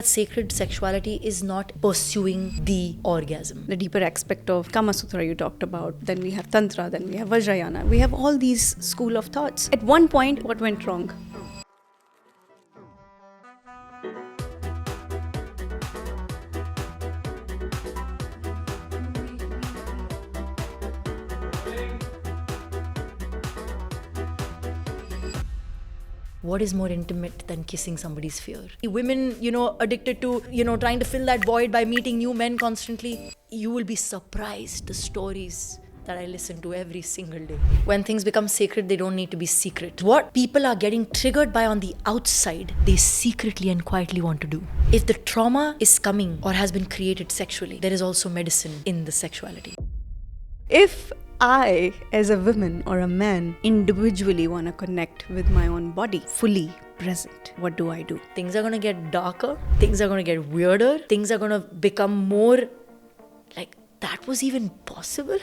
sacred sexuality is not pursuing the orgasm. The deeper aspect of Kama Sutra you talked about, then we have Tantra, then we have Vajrayana. We have all these school of thoughts. At one point, what went wrong? What is more intimate than kissing somebody's fear? Women, addicted to, trying to fill that void by meeting new men constantly. You will be surprised the stories that I listen to every single day. When things become sacred, they don't need to be secret. What people are getting triggered by on the outside, they secretly and quietly want to do. If the trauma is coming or has been created sexually, there is also medicine in the sexuality. If I, as a woman or a man, individually want to connect with my own body, fully present, what do I do? Things are going to get darker, things are going to get weirder, things are going to become more like, that was even possible?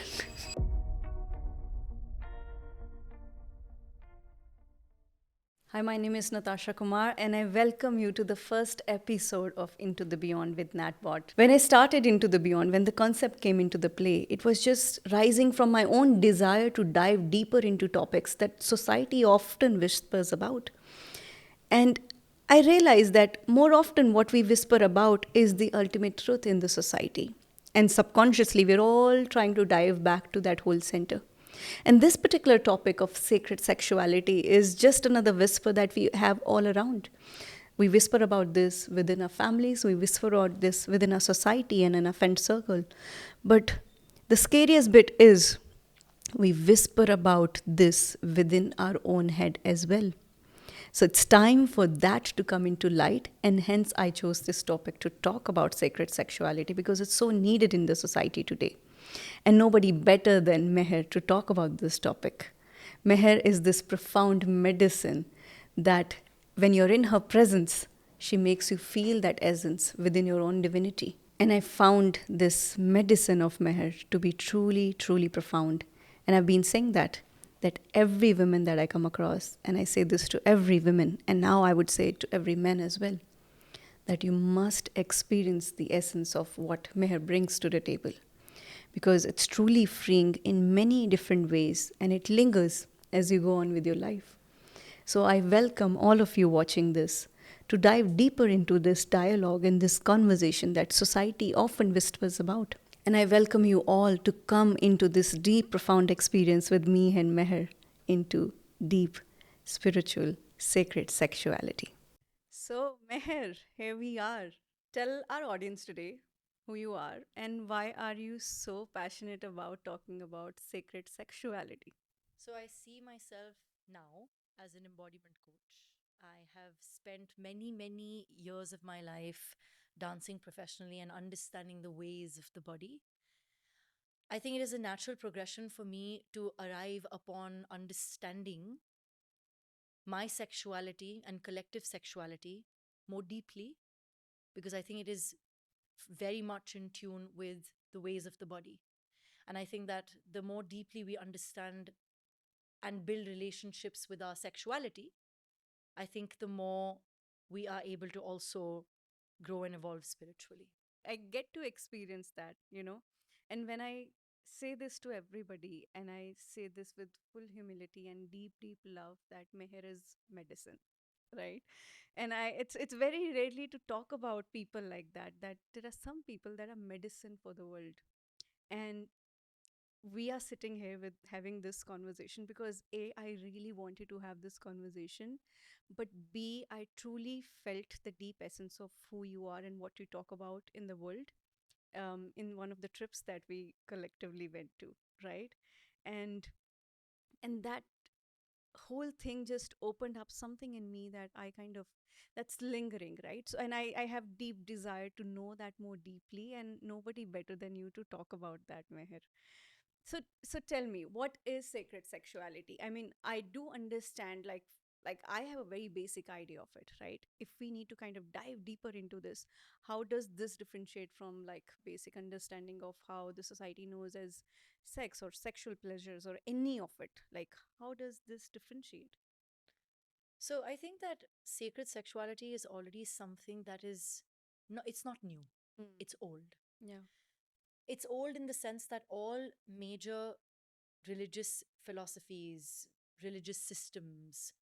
Hi, my name is Natasha Kumar and I welcome you to the first episode of Into the Beyond with Natbot. When I started Into the Beyond, when the concept came into the play, it was just rising from my own desire to dive deeper into topics that society often whispers about. And I realized that more often what we whisper about is the ultimate truth in the society. And subconsciously, we're all trying to dive back to that whole center. And this particular topic of sacred sexuality is just another whisper that we have all around. We whisper about this within our families, we whisper about this within our society and in our friend circle. But the scariest bit is we whisper about this within our own head as well. So it's time for that to come into light, and hence I chose this topic to talk about sacred sexuality because it's so needed in the society today. And nobody better than Meher to talk about this topic. Meher is this profound medicine that when you're in her presence, she makes you feel that essence within your own divinity. And I found this medicine of Meher to be truly, truly profound. And I've been saying that every woman that I come across, and I say this to every woman, and now I would say it to every man as well, that you must experience the essence of what Meher brings to the table. Because it's truly freeing in many different ways and it lingers as you go on with your life. So I welcome all of you watching this to dive deeper into this dialogue and this conversation that society often whispers about. And I welcome you all to come into this deep, profound experience with me and Meher into deep, spiritual, sacred sexuality. So, Meher, here we are. Tell our audience today who you are and why are you so passionate about talking about sacred sexuality. So I see myself now as an embodiment coach. I have spent many, many years of my life dancing professionally and understanding the ways of the body. I think it is a natural progression for me to arrive upon understanding my sexuality and collective sexuality more deeply, because I think it is very much in tune with the ways of the body. And I think that the more deeply we understand and build relationships with our sexuality, I think the more we are able to also grow and evolve spiritually. I get to experience that. And when I say this to everybody, and I say this with full humility and deep, deep love, that Meher is medicine, right? And it's very rarely to talk about people like that. That there are some people that are medicine for the world, and we are sitting here with having this conversation because A, I really wanted to have this conversation, but B, I truly felt the deep essence of who you are and what you talk about in the world, in one of the trips that we collectively went to, right? And that whole thing just opened up something in me that I kind of that's lingering, right? So, and I have deep desire to know that more deeply, and nobody better than you to talk about that, Meher. So tell me, what is sacred sexuality? I mean, I do understand, like I have a very basic idea of it, right? If we need to kind of dive deeper into this, how does this differentiate from like basic understanding of how the society knows as sex or sexual pleasures or any of it? Like, how does this differentiate? So I think that sacred sexuality is already something that is no, it's not new. Mm. It's old. Yeah. It's old in the sense that all major religious philosophies, religious systems,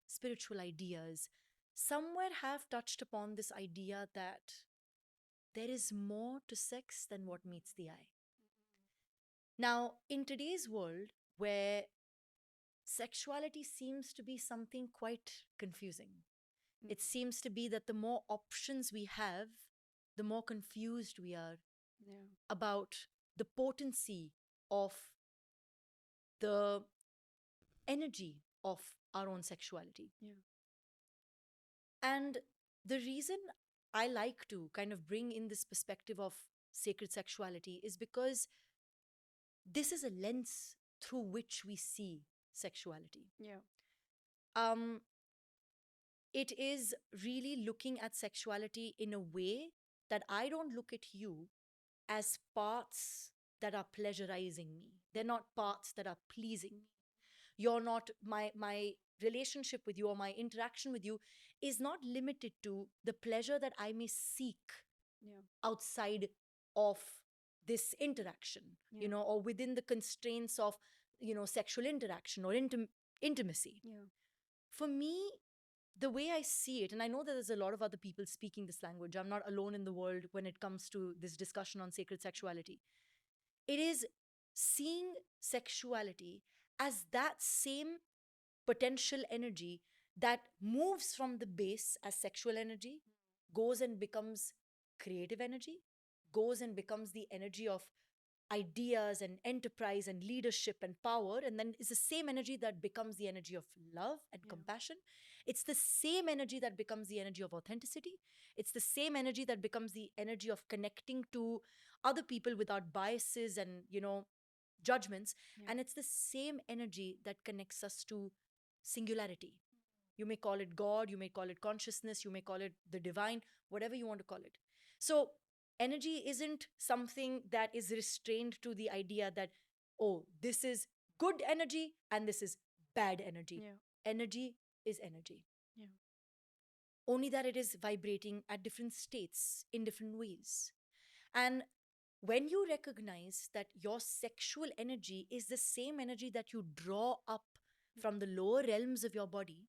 spiritual ideas, somewhere have touched upon this idea that there is more to sex than what meets the eye. Now, in today's world, where sexuality seems to be something quite confusing, it seems to be that the more options we have, the more confused we are Yeah. about the potency of the energy of our own sexuality. Yeah. And the reason I like to kind of bring in this perspective of sacred sexuality is because this is a lens through which we see sexuality. Yeah. Um, it is really looking at sexuality in a way that I don't look at you as parts that are pleasurizing me. They're not parts that are pleasing me. You're not my relationship with you or my interaction with you is not limited to the pleasure that I may seek Yeah. outside of this interaction, Yeah. or within the constraints of, sexual interaction or intimacy. Yeah. For me, the way I see it, and I know that there's a lot of other people speaking this language, I'm not alone in the world when it comes to this discussion on sacred sexuality. It is seeing sexuality as that same potential energy that moves from the base as sexual energy, goes and becomes creative energy, goes and becomes the energy of ideas and enterprise and leadership and power, and then is the same energy that becomes the energy of love and Yeah. compassion. It's the same energy that becomes the energy of authenticity. It's the same energy that becomes the energy of connecting to other people without biases and, judgments. Yeah. And it's the same energy that connects us to singularity. You may call it God, you may call it consciousness, you may call it the divine, whatever you want to call it. So, energy isn't something that is restrained to the idea that, oh, this is good energy and this is bad energy. Yeah. Energy is energy. Yeah. Only that it is vibrating at different states in different ways. And when you recognize that your sexual energy is the same energy that you draw up from the lower realms of your body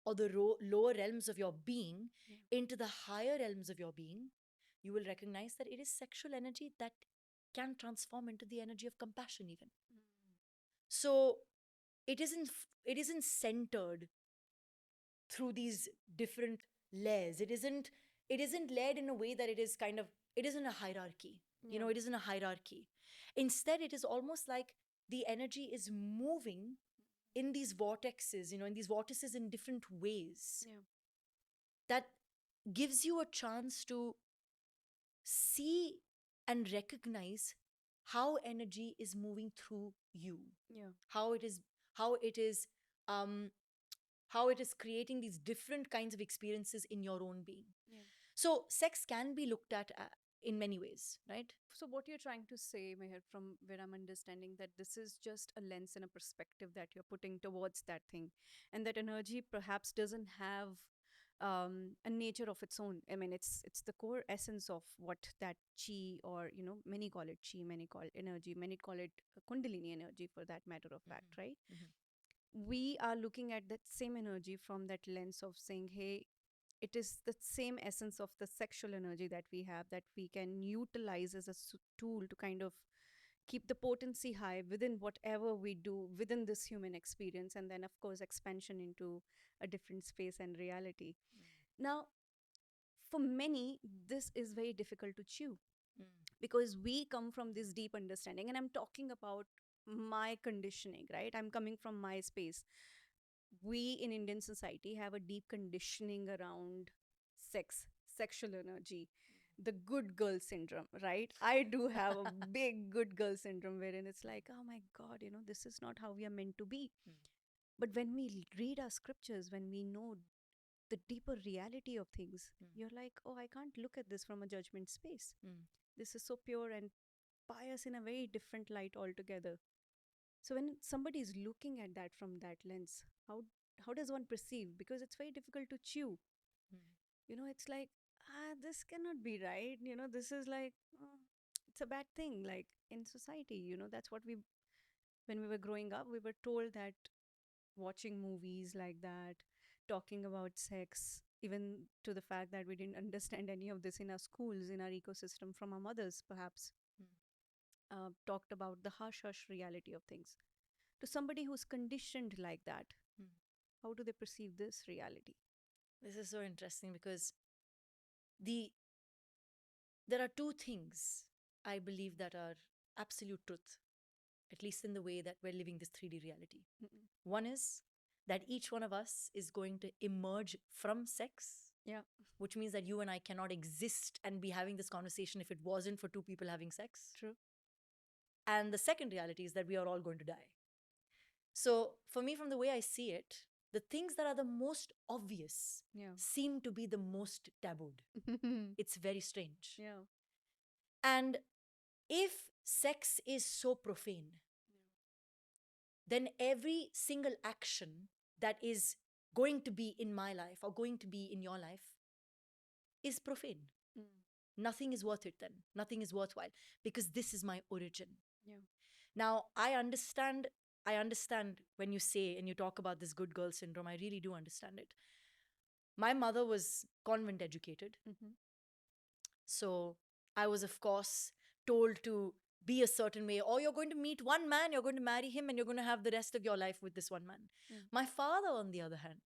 or the lower realms of your being Yeah. into the higher realms of your being, you will recognize that it is sexual energy that can transform into the energy of compassion even. So it isn't centered through these different layers. It isn't led in a way that it is kind of, it isn't a hierarchy. Yeah. It isn't a hierarchy. Instead, it is almost like the energy is moving in these vortexes, in different ways Yeah. that gives you a chance to see and recognize how energy is moving through you, Yeah. how it is how it is um how it is creating these different kinds of experiences in your own being. Yeah. So sex can be looked at in many ways, right? So what you're trying to say, Meher, from where I'm understanding, that this is just a lens and a perspective that you're putting towards that thing, and that energy perhaps doesn't have a nature of its own. I mean, it's the core essence of what that chi, or many call it chi, many call it energy, many call it kundalini energy, for that matter of fact, right? Mhm. We are looking at that same energy from that lens of saying, hey, it is the same essence of the sexual energy that we have, that we can utilize as a tool to kind of keep the potency high within whatever we do within this human experience, and then of course expansion into a different space and reality. Now, for many, this is very difficult to chew, Mm. because we come from this deep understanding, and I'm talking about my conditioning, right? I'm coming from my space. We in Indian society have a deep conditioning around sex, sexual energy, the good girl syndrome, right? I do have a big good girl syndrome, wherein it's like, oh my God, this is not how we are meant to be. Mm. But when we read our scriptures, when we know the deeper reality of things, Mm. you're like, oh, I can't look at this from a judgment space. Mm. This is so pure and pious in a very different light altogether. So when somebody is looking at that from that lens, how does one perceive? Because it's very difficult to chew. Mm. It's like, This cannot be right. This is like, it's a bad thing. Like in society, that's what when we were growing up, we were told that watching movies like that, talking about sex, even to the fact that we didn't understand any of this in our schools, in our ecosystem, from our mothers, perhaps, Mm. talked about the harsh, harsh reality of things. To somebody who's conditioned like that, Mm. how do they perceive this reality? This is so interesting because the there are two things I believe that are absolute truth, at least in the way that we're living this 3D reality. Mm-mm. One is that each one of us is going to emerge from sex, Yeah, which means that you and I cannot exist and be having this conversation if it wasn't for two people having sex. true. And the second reality is that we are all going to die. So, for me, from the way I see it, the things that are the most obvious Yeah. seem to be the most tabooed. It's very strange. Yeah. And if sex is so profane, then every single action that is going to be in my life or going to be in your life is profane. Mm. Nothing is worth it then. Nothing is worthwhile because this is my origin. Yeah. Now, I understand when you say and you talk about this good girl syndrome. I really do understand it. My mother was convent educated. Mm-hmm. So I was, of course, told to be a certain way. Or you're going to meet one man, you're going to marry him, and you're going to have the rest of your life with this one man. Mm. My father, on the other hand,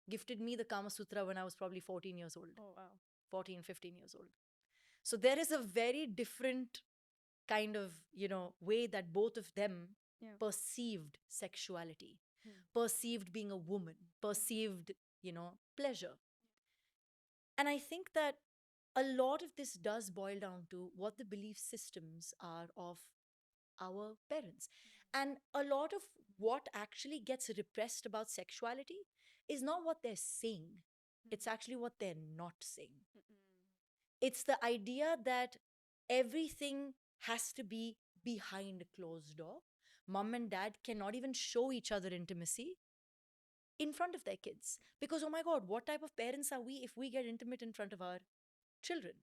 gifted me the Kama Sutra when I was probably 14 years old, Oh, wow. 14, 15 years old. So there is a very different kind of, way that both of them Yeah. perceived sexuality, Mm. perceived being a woman, perceived, pleasure. And I think that a lot of this does boil down to what the belief systems are of our parents. And a lot of what actually gets repressed about sexuality is not what they're saying, it's actually what they're not saying. It's the idea that everything has to be behind a closed door. Mom and dad cannot even show each other intimacy in front of their kids. Because, oh my God, what type of parents are we if we get intimate in front of our children?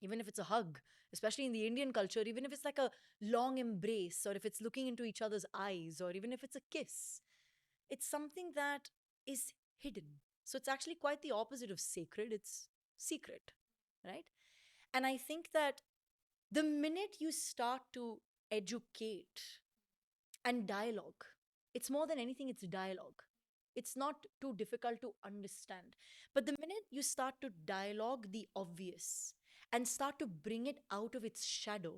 Even if it's a hug, especially in the Indian culture, even if it's like a long embrace, or if it's looking into each other's eyes, or even if it's a kiss, it's something that is hidden. So it's actually quite the opposite of sacred, it's secret, right? And I think that the minute you start to educate and dialogue, it's more than anything, it's dialogue. It's not too difficult to understand. But the minute you start to dialogue the obvious and start to bring it out of its shadow,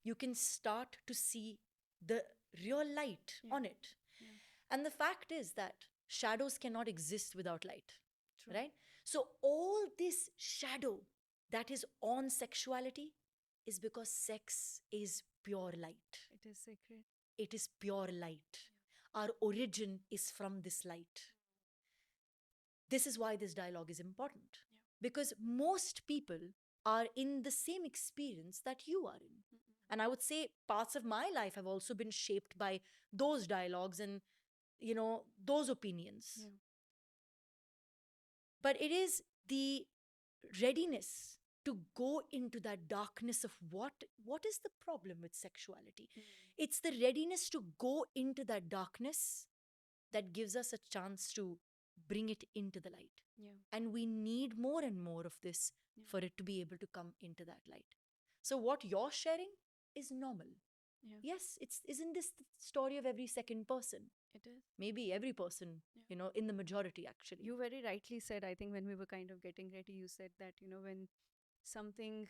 you can start to see the real light on it. Yeah. And the fact is that shadows cannot exist without light, True. right? So, all this shadow that is on sexuality is because sex is pure light. It is sacred. It is pure light. Our origin is from this light. This is why this dialogue is important. Because most people are in the same experience that you are in. And I would say parts of my life have also been shaped by those dialogues and, those opinions. Yeah. But it is the readiness to go into that darkness of what is the problem with sexuality. It's the readiness to go into that darkness that gives us a chance to bring it into the light. Yeah. And we need more and more of this for it to be able to come into that light. So what you're sharing is normal. Yeah. Yes, isn't this the story of every second person? It is. Maybe every person, in the majority actually. You very rightly said, I think when we were kind of getting ready, you said that, when something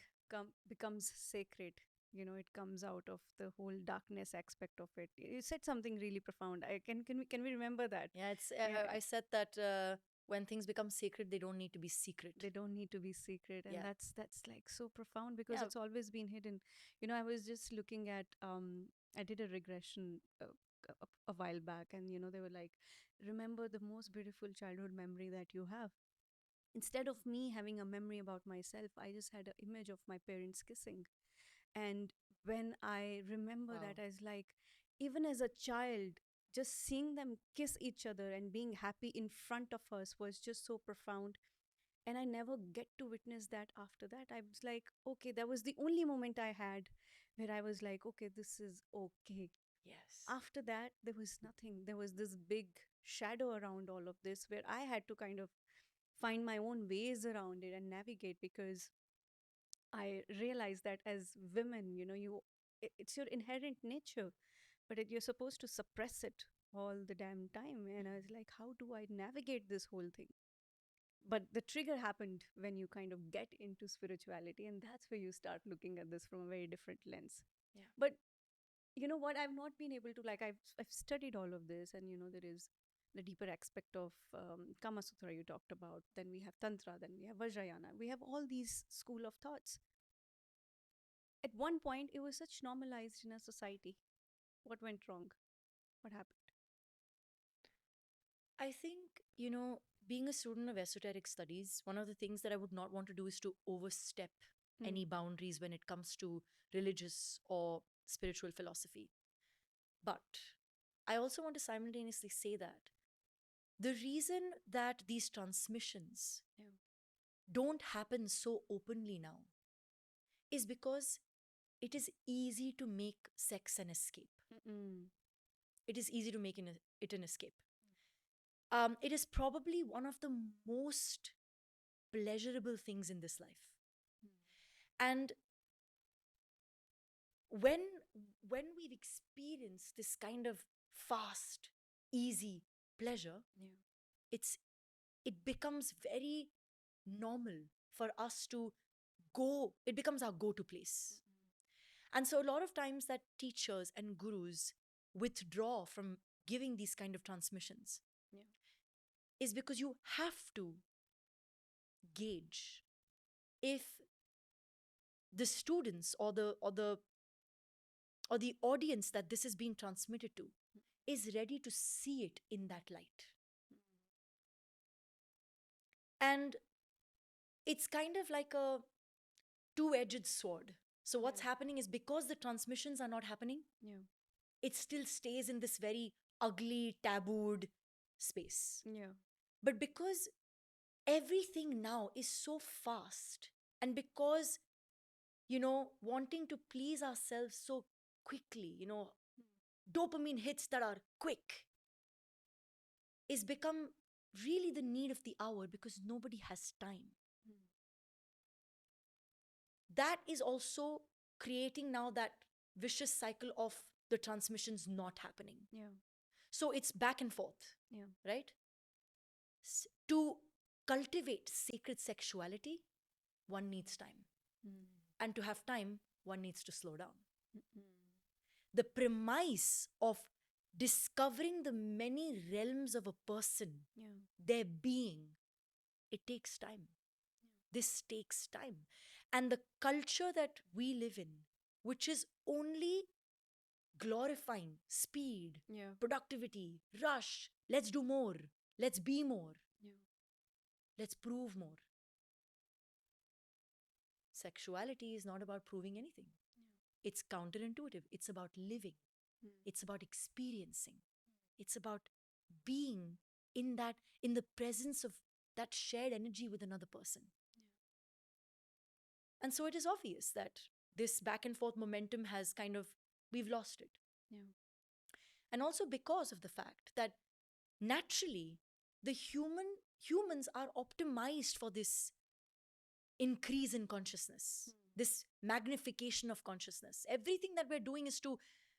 becomes sacred, it comes out of the whole darkness aspect of it. You said something really profound. Can we remember that? Yeah, it's Yeah. I said that when things become sacred, they don't need to be secret. They don't need to be secret, and Yeah. that's like so profound because Yeah. it's always been hidden. I was just looking at I did a regression a while back, and they were like, remember the most beautiful childhood memory that you have. Instead of me having a memory about myself, I just had an image of my parents kissing. And when I remember Wow. that, I was like, even as a child, just seeing them kiss each other and being happy in front of us was just so profound. And I never get to witness that after that. I was like, okay, that was the only moment I had where I was like, okay, this is okay. Yes. After that, there was nothing. There was this big shadow around all of this where I had to kind of find my own ways around it and navigate, because I realized that as women, it's your inherent nature, but you're supposed to suppress it all the damn time. And I was like, how do I navigate this whole thing? But the trigger happened when you kind of get into spirituality, and that's where you start looking at this from a very different lens. Yeah. But you know what, I've not been able to, like, I've studied all of this, and there is the deeper aspect of Kama Sutra you talked about, then we have Tantra, then we have Vajrayana, we have all these school of thoughts. At one point it was such normalized in a society. What went wrong? What happened? I think, being a student of esoteric studies, one of the things that I would not want to do is to overstep any boundaries when it comes to religious or spiritual philosophy. But I also want to simultaneously say that the reason that these transmissions Yeah. don't happen so openly now is because it is easy to make sex an escape. Mm-mm. It is easy to make it an escape. It is probably one of the most pleasurable things in this life. And when we've experienced this kind of fast, easy pleasure, Yeah. it becomes very normal for us to go. It becomes our go-to place. And so a lot of times that teachers and gurus withdraw from giving these kind of transmissions Yeah. is because you have to gauge if the students or the audience that this is being transmitted to is ready to see it in that light. And it's kind of like a two-edged sword. So what's happening is, because the transmissions are not happening, Yeah. it still stays in this very ugly, tabooed space. Yeah. But because everything now is so fast, and because, wanting to please ourselves so quickly, dopamine hits that are quick, is become really the need of the hour, because nobody has time. That is also creating now that vicious cycle of the transmissions not happening. Yeah. So it's back and forth, Yeah. right? To cultivate sacred sexuality, one needs time. And to have time, one needs to slow down. The premise of discovering the many realms of a person, Yeah. their being, it takes time. This takes time. And the culture that we live in, which is only glorifying speed, Yeah. productivity, rush, let's do more, let's be more, Yeah. let's prove more. Sexuality is not about proving anything. It's counterintuitive. It's about living. It's about experiencing. It's about being in the presence of that shared energy with another person. And so it is obvious that this back and forth momentum has we've lost it. Yeah. And also because of the fact that naturally the humans are optimized for this increase in consciousness, this magnification of consciousness. Everything that we're doing is to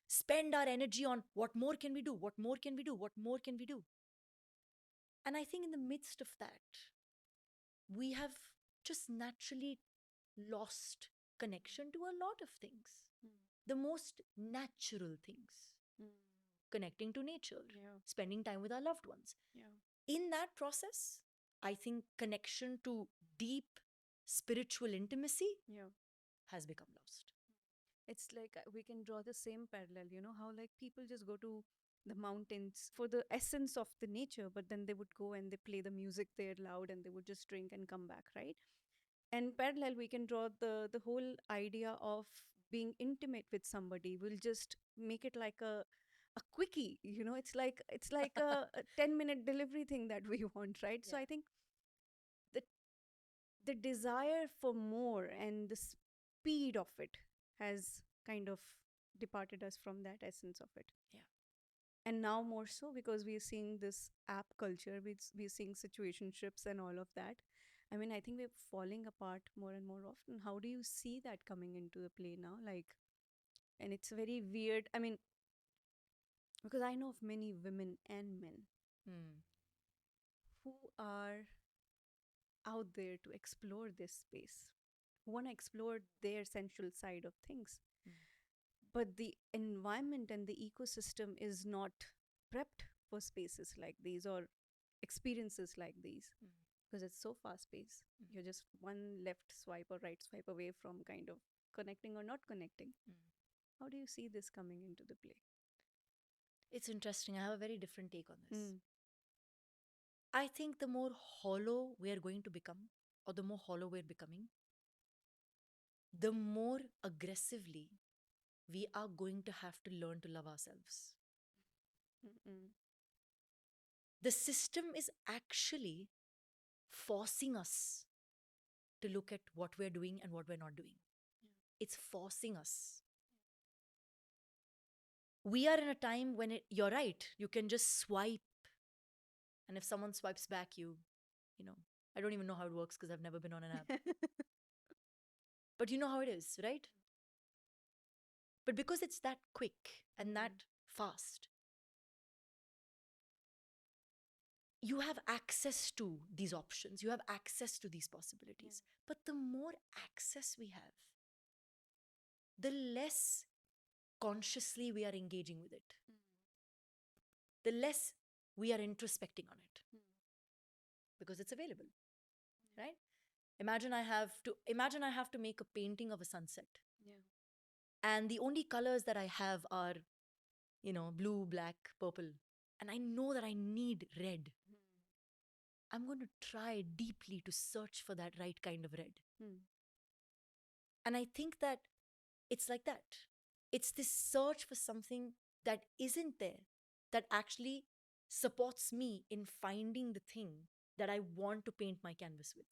spend our energy on what more can we do, what more can we do, what more can we do. And I think in the midst of that, we have just naturally lost connection to a lot of things. The most natural things. Connecting to nature, Yeah. spending time with our loved ones. Yeah. In that process, I think connection to deep spiritual intimacy Yeah. has become lost. It's like we can draw the same parallel, how like people just go to the mountains for the essence of the nature, but then they would go and they play the music there loud and they would just drink and come back, right? And parallel, we can draw the whole idea of being intimate with somebody. We'll just make it like a quickie, it's like a 10-minute delivery thing that we want, right? So Yeah. I think the the desire for more and the speed of it has kind of departed us from that essence of it. Yeah. And now more so because we're seeing this app culture, we're seeing situationships and all of that. I mean, I think we're falling apart more and more often. How do you see that coming into the play now? Like, and it's very weird. I mean, because I know of many women and men Hmm. who are out there to explore this space, who want to explore their sensual side of things. Mm. But the environment and the ecosystem is not prepped for spaces like these or experiences like these Mm. because it's so fast paced. Mm. You're just one left swipe or right swipe away from kind of connecting or not connecting. Mm. How do you see this coming into the play? It's interesting. I have a very different take on this. Mm. I think the more hollow we are going to become, or the more hollow we're becoming, the more aggressively we are going to have to learn to love ourselves. Mm-mm. The system is actually forcing us to look at what we're doing and what we're not doing. It's forcing us. We are in a time when you're right, you can just swipe, and if someone swipes back, you know, I don't even know how it works because I've never been on an app. But you know how it is, right? But because it's that quick and that fast, you have access to these options, you have access to these possibilities. But the more access we have, the less consciously we are engaging with it, the less we are introspecting on it because it's available, right? Imagine I have to make a painting of a sunset. Yeah. And the only colors that I have are, blue, black, purple. And I know that I need red. I'm going to try deeply to search for that right kind of red. Hmm. And I think that it's like that. It's this search for something that isn't there that actually supports me in finding the thing that I want to paint my canvas with.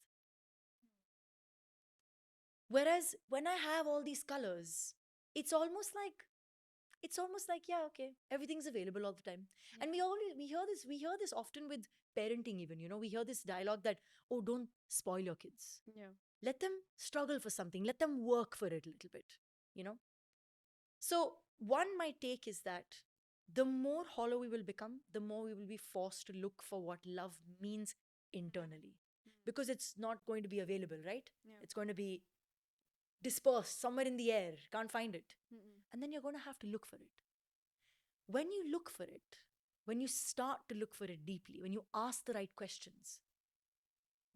Whereas when I have all these colors, it's almost like yeah, okay, everything's available all the time. And we hear this often with parenting even, we hear this dialogue that, oh, don't spoil your kids. Yeah. Let them struggle for something, let them work for it a little bit, you know. So one my take is that the more hollow we will become, the more we will be forced to look for what love means internally, because it's not going to be available, right? Yeah. It's going to be dispersed somewhere in the air, can't find it. Mm-mm. And then you're going to have to look for it. When you look for it, when you start to look for it deeply, when you ask the right questions,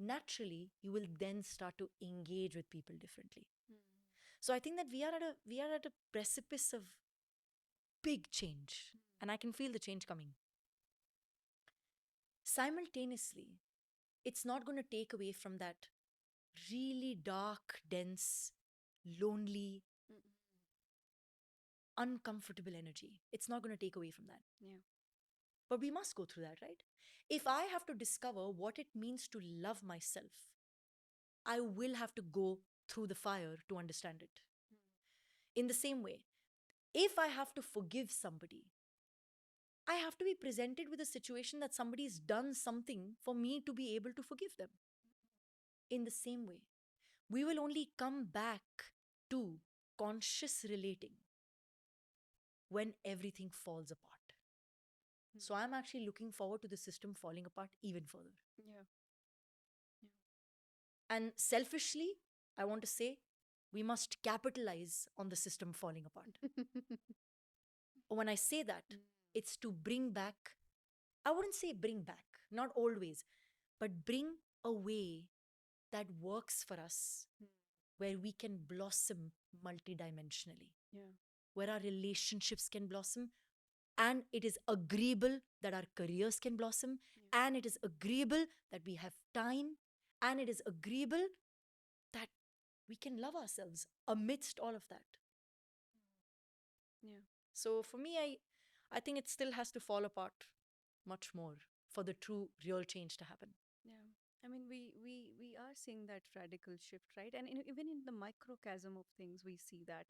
naturally you will then start to engage with people differently. So I think that we are at a precipice of big change, and I can feel the change coming. Simultaneously, it's not going to take away from that really dark, dense, lonely, uncomfortable energy. It's not going to take away from that. Yeah. But we must go through that, right? If I have to discover what it means to love myself, I will have to go through the fire to understand it. In the same way, if I have to forgive somebody, I have to be presented with a situation that somebody's done something for me to be able to forgive them. In the same way, we will only come back to conscious relating when everything falls apart. So I'm actually looking forward to the system falling apart even further. Yeah. And selfishly, I want to say we must capitalize on the system falling apart. When I say that, it's to bring back, I wouldn't say bring back, not always, but bring a way that works for us, where we can blossom multidimensionally, Yeah. where our relationships can blossom, and it is agreeable that our careers can blossom, and it is agreeable that we have time, and it is agreeable that we can love ourselves amidst all of that. Yeah. So for me, I think it still has to fall apart much more for the true, real change to happen. Yeah. I mean, we are seeing that radical shift, right? And even in the microcosm of things, we see that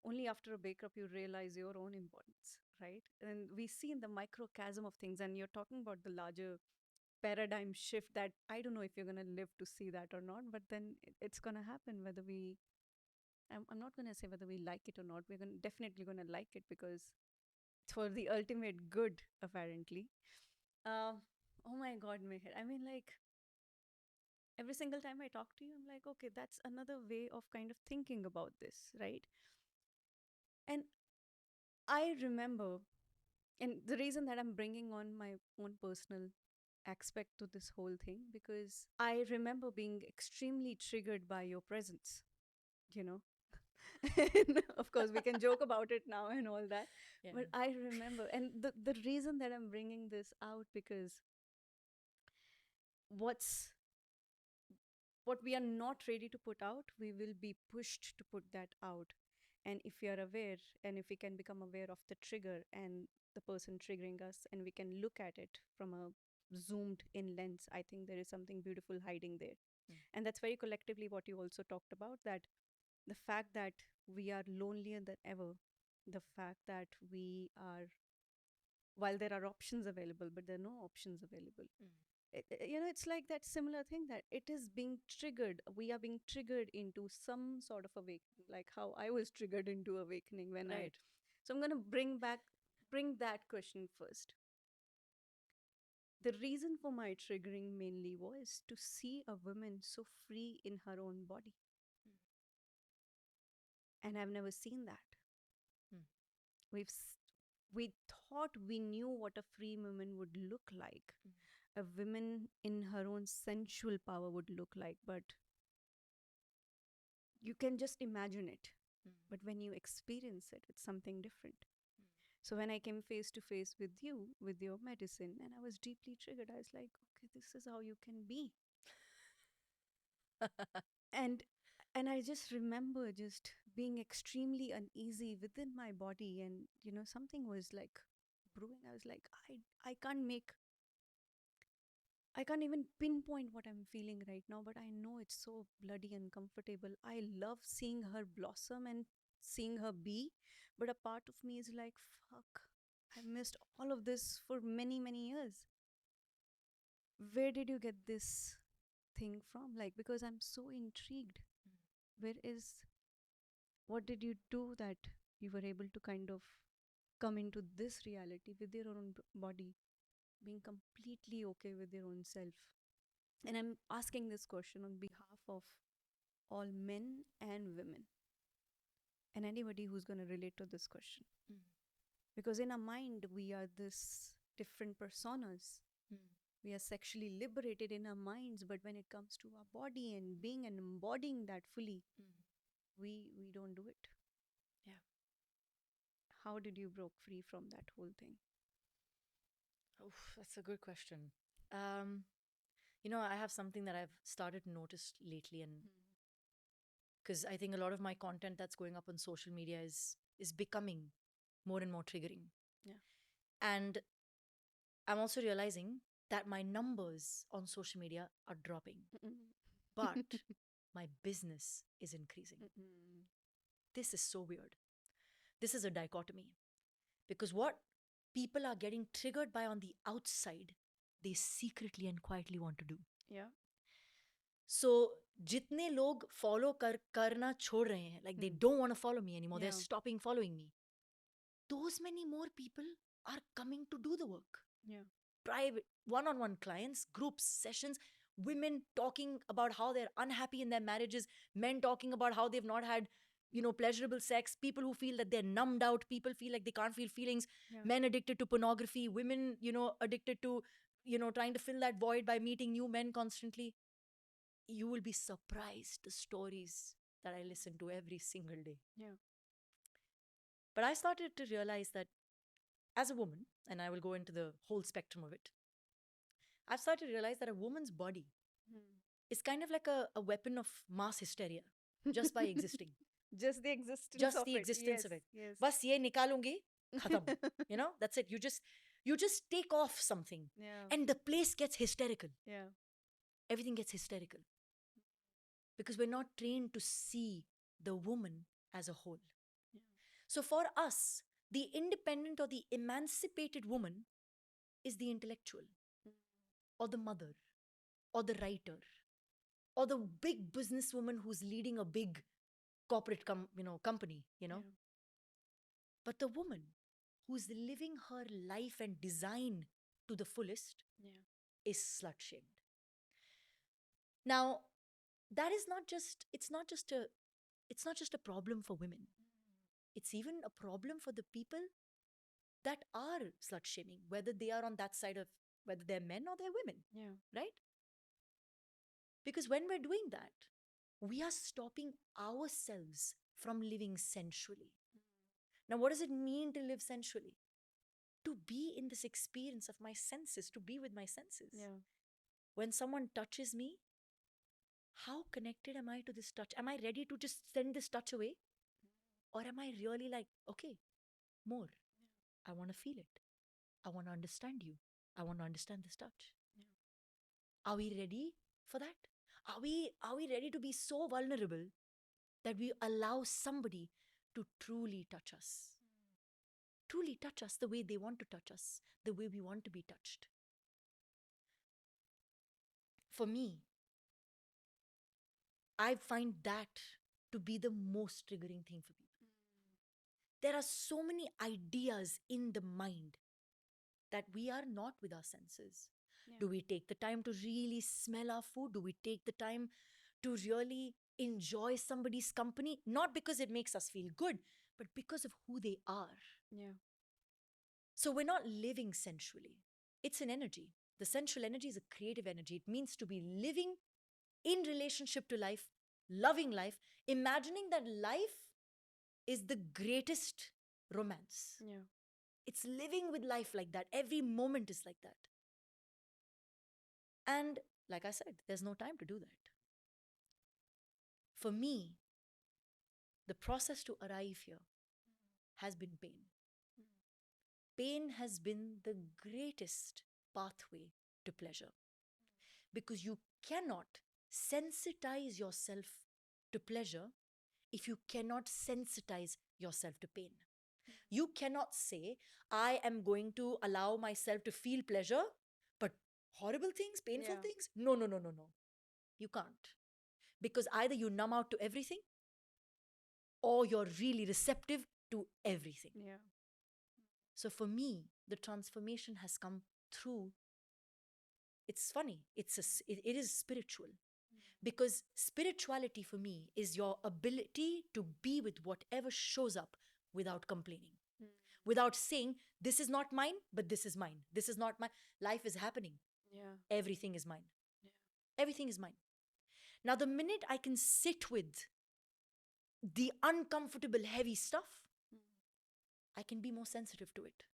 only after a breakup you realize your own importance, right? And we see in the microcosm of things, and you're talking about the larger paradigm shift that I don't know if you're going to live to see that or not, but then it's going to happen whether we. I'm not going to say whether we like it or not. We're definitely going to like it because it's for the ultimate good, apparently. Uh, oh my God, Meher. I mean, like, every single time I talk to you, I'm like, okay, that's another way of kind of thinking about this, right? And I remember, and the reason that I'm bringing on my own personal aspect to this whole thing, because I remember being extremely triggered by your presence, you know. And of course, we can joke about it now and all that. Yeah. But I remember, and the reason that I'm bringing this out because what's what we are not ready to put out, we will be pushed to put that out. And if we are aware, and if we can become aware of the trigger and the person triggering us, and we can look at it from a zoomed in lens, I think there is something beautiful hiding there. Mm. And that's very collectively what you also talked about, that the fact that we are lonelier than ever, the fact that we are, while there are options available, but there are no options available. Mm. It's like that similar thing that it is being triggered. We are being triggered into some sort of awakening, like how I was triggered into awakening when I. Right. So I'm going to bring that question first. The reason for my triggering mainly was to see a woman so free in her own body. And I've never seen that. Mm. We've we thought we knew what a free woman would look like. A woman in her own sensual power would look like, but you can just imagine it. Mm. But when you experience it, it's something different. So when I came face to face with you, with your medicine, and I was deeply triggered, I was like, okay, this is how you can be. and and I just remember just being extremely uneasy within my body, and something was like brewing. I was like, I can't even pinpoint what I'm feeling right now, but I know it's so bloody uncomfortable. I love seeing her blossom and seeing her be, but a part of me is like, fuck, I missed all of this for many, many years. Where did you get this thing from? Like, because I'm so intrigued. Where is, what did you do that you were able to kind of come into this reality with your own body, being completely okay with your own self? And I'm asking this question on behalf of all men and women and anybody who's going to relate to this question. Mm. Because in our mind, we are this different personas. Mm. We are sexually liberated in our minds, but when it comes to our body and being and embodying that fully, we don't do it. Yeah. How did you broke free from that whole thing? Oof, that's a good question. I have something that I've started to notice lately, and because I think a lot of my content that's going up on social media is becoming more and more triggering. Yeah. And I'm also realizing that my numbers on social media are dropping, but my business is increasing. This is so weird. This is a dichotomy. Because what people are getting triggered by on the outside, they secretly and quietly want to do. Yeah. So, jitne log follow karna chhod rahe hain, like they don't want to follow me anymore, they're stopping following me. Those many more people are coming to do the work. Yeah. Private, one-on-one clients, groups, sessions, women talking about how they're unhappy in their marriages, men talking about how they've not had, pleasurable sex, people who feel that they're numbed out, people feel like they can't feel feelings, men addicted to pornography, women, addicted to, trying to fill that void by meeting new men constantly. You will be surprised the stories that I listen to every single day. Yeah. But I started to realize that as a woman, and I will go into the whole spectrum of it, I've started to realize that a woman's body is kind of like a weapon of mass hysteria just by existing. Just the existence Just of the it. existence Yes, of it. yes. Bas ye nikalungi, khatam. That's it. You just take off something. Yeah. And the place gets hysterical. Yeah. everything gets hysterical because we're not trained to see the woman as a whole. So for us, the independent or the emancipated woman is the intellectual or the mother or the writer or the big businesswoman who's leading a big corporate company. But the woman who's living her life and design to the fullest is slut shamed. Now, that is not just it's not just a problem for women. It's even a problem for the people that are slut shaming, whether they are on that side of whether they're men or they're women, right? Because when we're doing that, we are stopping ourselves from living sensually. Now, what does it mean to live sensually? To be in this experience of my senses, to be with my senses. When someone touches me, how connected am I to this touch? Am I ready to just send this touch away? Or am I really like, okay, more? I want to feel it. I want to understand you. I want to understand this touch. Are we ready for that? Are we ready to be so vulnerable that we allow somebody to truly touch us? Truly touch us the way they want to touch us, the way we want to be touched. For me, I find that to be the most triggering thing for people. There are so many ideas in the mind that we are not with our senses. Do we take the time to really smell our food? Do we take the time to really enjoy somebody's company? Not because it makes us feel good, but because of who they are. So we're not living sensually. It's an energy. The sensual energy is a creative energy. It means to be living in relationship to life, loving life, imagining that life is the greatest romance. It's living with life like that. Every moment is like that. And like I said, there's no time to do that. For me, the process to arrive here has been pain. Pain has been the greatest pathway to pleasure because you cannot sensitize yourself to pleasure if you cannot sensitize yourself to pain. You cannot say, I am going to allow myself to feel pleasure, but horrible things, painful things? No. You can't. Because either you numb out to everything or you're really receptive to everything. So for me, the transformation has come through. It's funny. It is spiritual. Because spirituality for me is your ability to be with whatever shows up without complaining. Without saying, this is not mine, but this is mine. This is not mine. Life is happening. Everything is mine. Everything is mine. Now, the minute I can sit with the uncomfortable, heavy stuff, I can be more sensitive to it.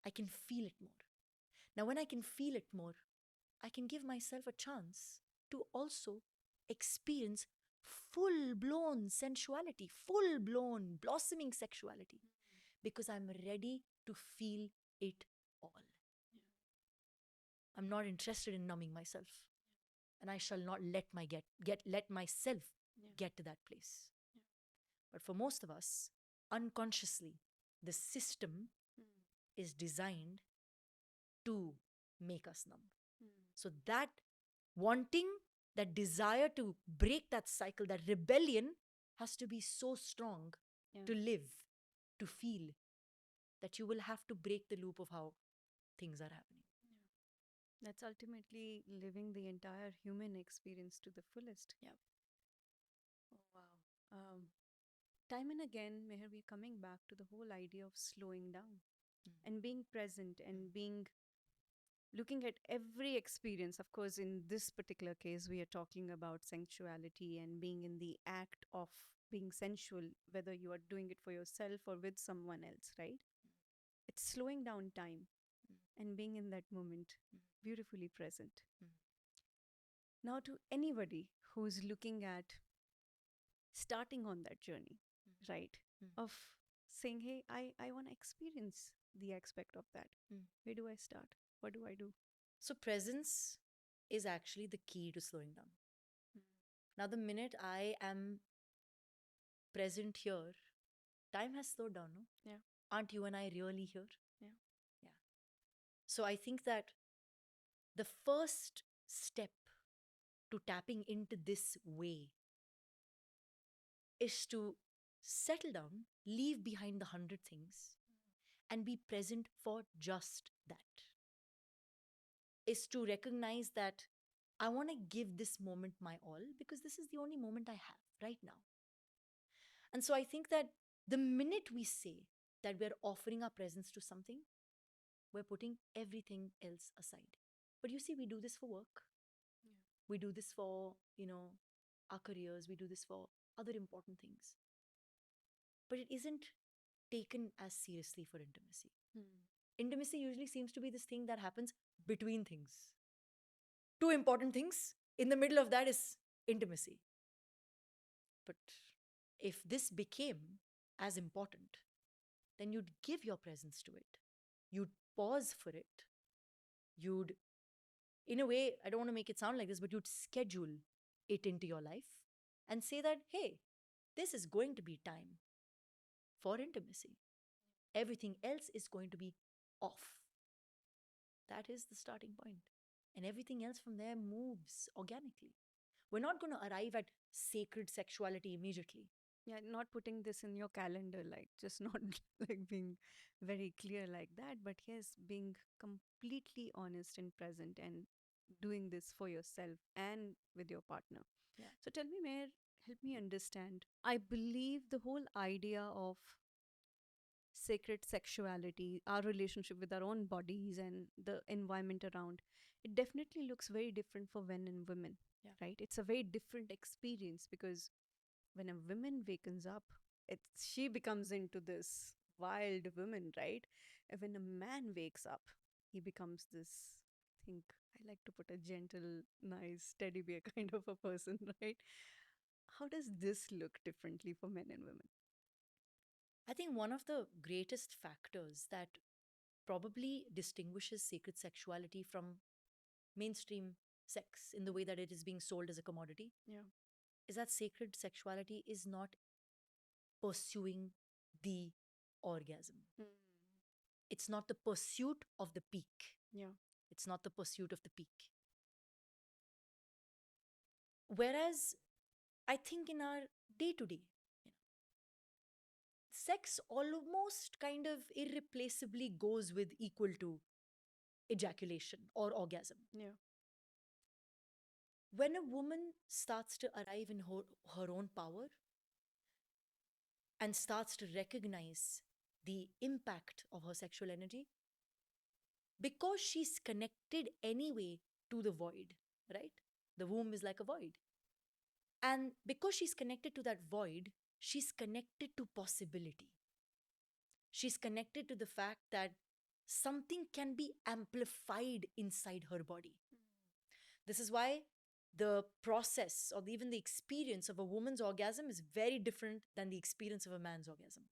I can feel it more. Now, when I can feel it more, I can give myself a chance to also experience full-blown sensuality, full-blown blossoming sexuality, because I'm ready to feel it all. I'm not interested in numbing myself, and I shall not let myself get to that place. But for most of us, unconsciously, the system is designed to make us numb. So that wanting, that desire to break that cycle, that rebellion has to be so strong to live, to feel, that you will have to break the loop of how things are happening. That's ultimately living the entire human experience to the fullest. Oh, wow. Time and again, Meher, we're coming back to the whole idea of slowing down and being present and looking at every experience. Of course, in this particular case, we are talking about sensuality and being in the act of being sensual, whether you are doing it for yourself or with someone else, right? It's slowing down time and being in that moment, beautifully present. Now, to anybody who's looking at starting on that journey, right, of saying, hey, I want to experience the aspect of that. Where do I start? What do I do? So presence is actually the key to slowing down. Now, the minute I am present here, time has slowed down, no? Yeah. Aren't you and I really here? Yeah. Yeah. So I think that the first step to tapping into this way is to settle down, leave behind the 100 things, and be present for just that. Is to recognize that I want to give this moment my all because this is the only moment I have right now. And so I think that the minute we say that we're offering our presence to something, we're putting everything else aside. But you see, we do this for work. Yeah. We do this for, our careers. We do this for other important things. But it isn't taken as seriously for intimacy. Intimacy usually seems to be this thing that happens between things. Two important things. In the middle of that is intimacy. But if this became as important, then you'd give your presence to it. You'd pause for it. You'd, in a way, I don't want to make it sound like this, but you'd schedule it into your life and say that, hey, this is going to be time for intimacy. Everything else is going to be off. That is the starting point. And everything else from there moves organically. We're not going to arrive at sacred sexuality immediately. Yeah, not putting this in your calendar, like just not like being very clear like that, but yes, being completely honest and present and doing this for yourself and with your partner. Yeah. So tell me, Mayor, help me understand. I believe the whole idea of sacred sexuality, our relationship with our own bodies and the environment around, it definitely looks very different for men and women, Yeah. right? It's a very different experience because when a woman wakens up, she becomes into this wild woman, right? And when a man wakes up, he becomes this, I think I like to put a gentle, nice, teddy bear kind of a person, right? How does this look differently for men and women? I think one of the greatest factors that probably distinguishes sacred sexuality from mainstream sex in the way that it is being sold as a commodity Yeah. is that sacred sexuality is not pursuing the orgasm. It's not the pursuit of the peak. Yeah. It's not the pursuit of the peak. Whereas I think in our day to day, sex almost kind of irreplaceably goes with equal to ejaculation or orgasm. Yeah. When a woman starts to arrive in her own power and starts to recognize the impact of her sexual energy, because she's connected anyway to the void, right? The womb is like a void. And because she's connected to that void, she's connected to possibility. She's connected to the fact that something can be amplified inside her body. This is why the process or even the experience of a woman's orgasm is very different than the experience of a man's orgasm.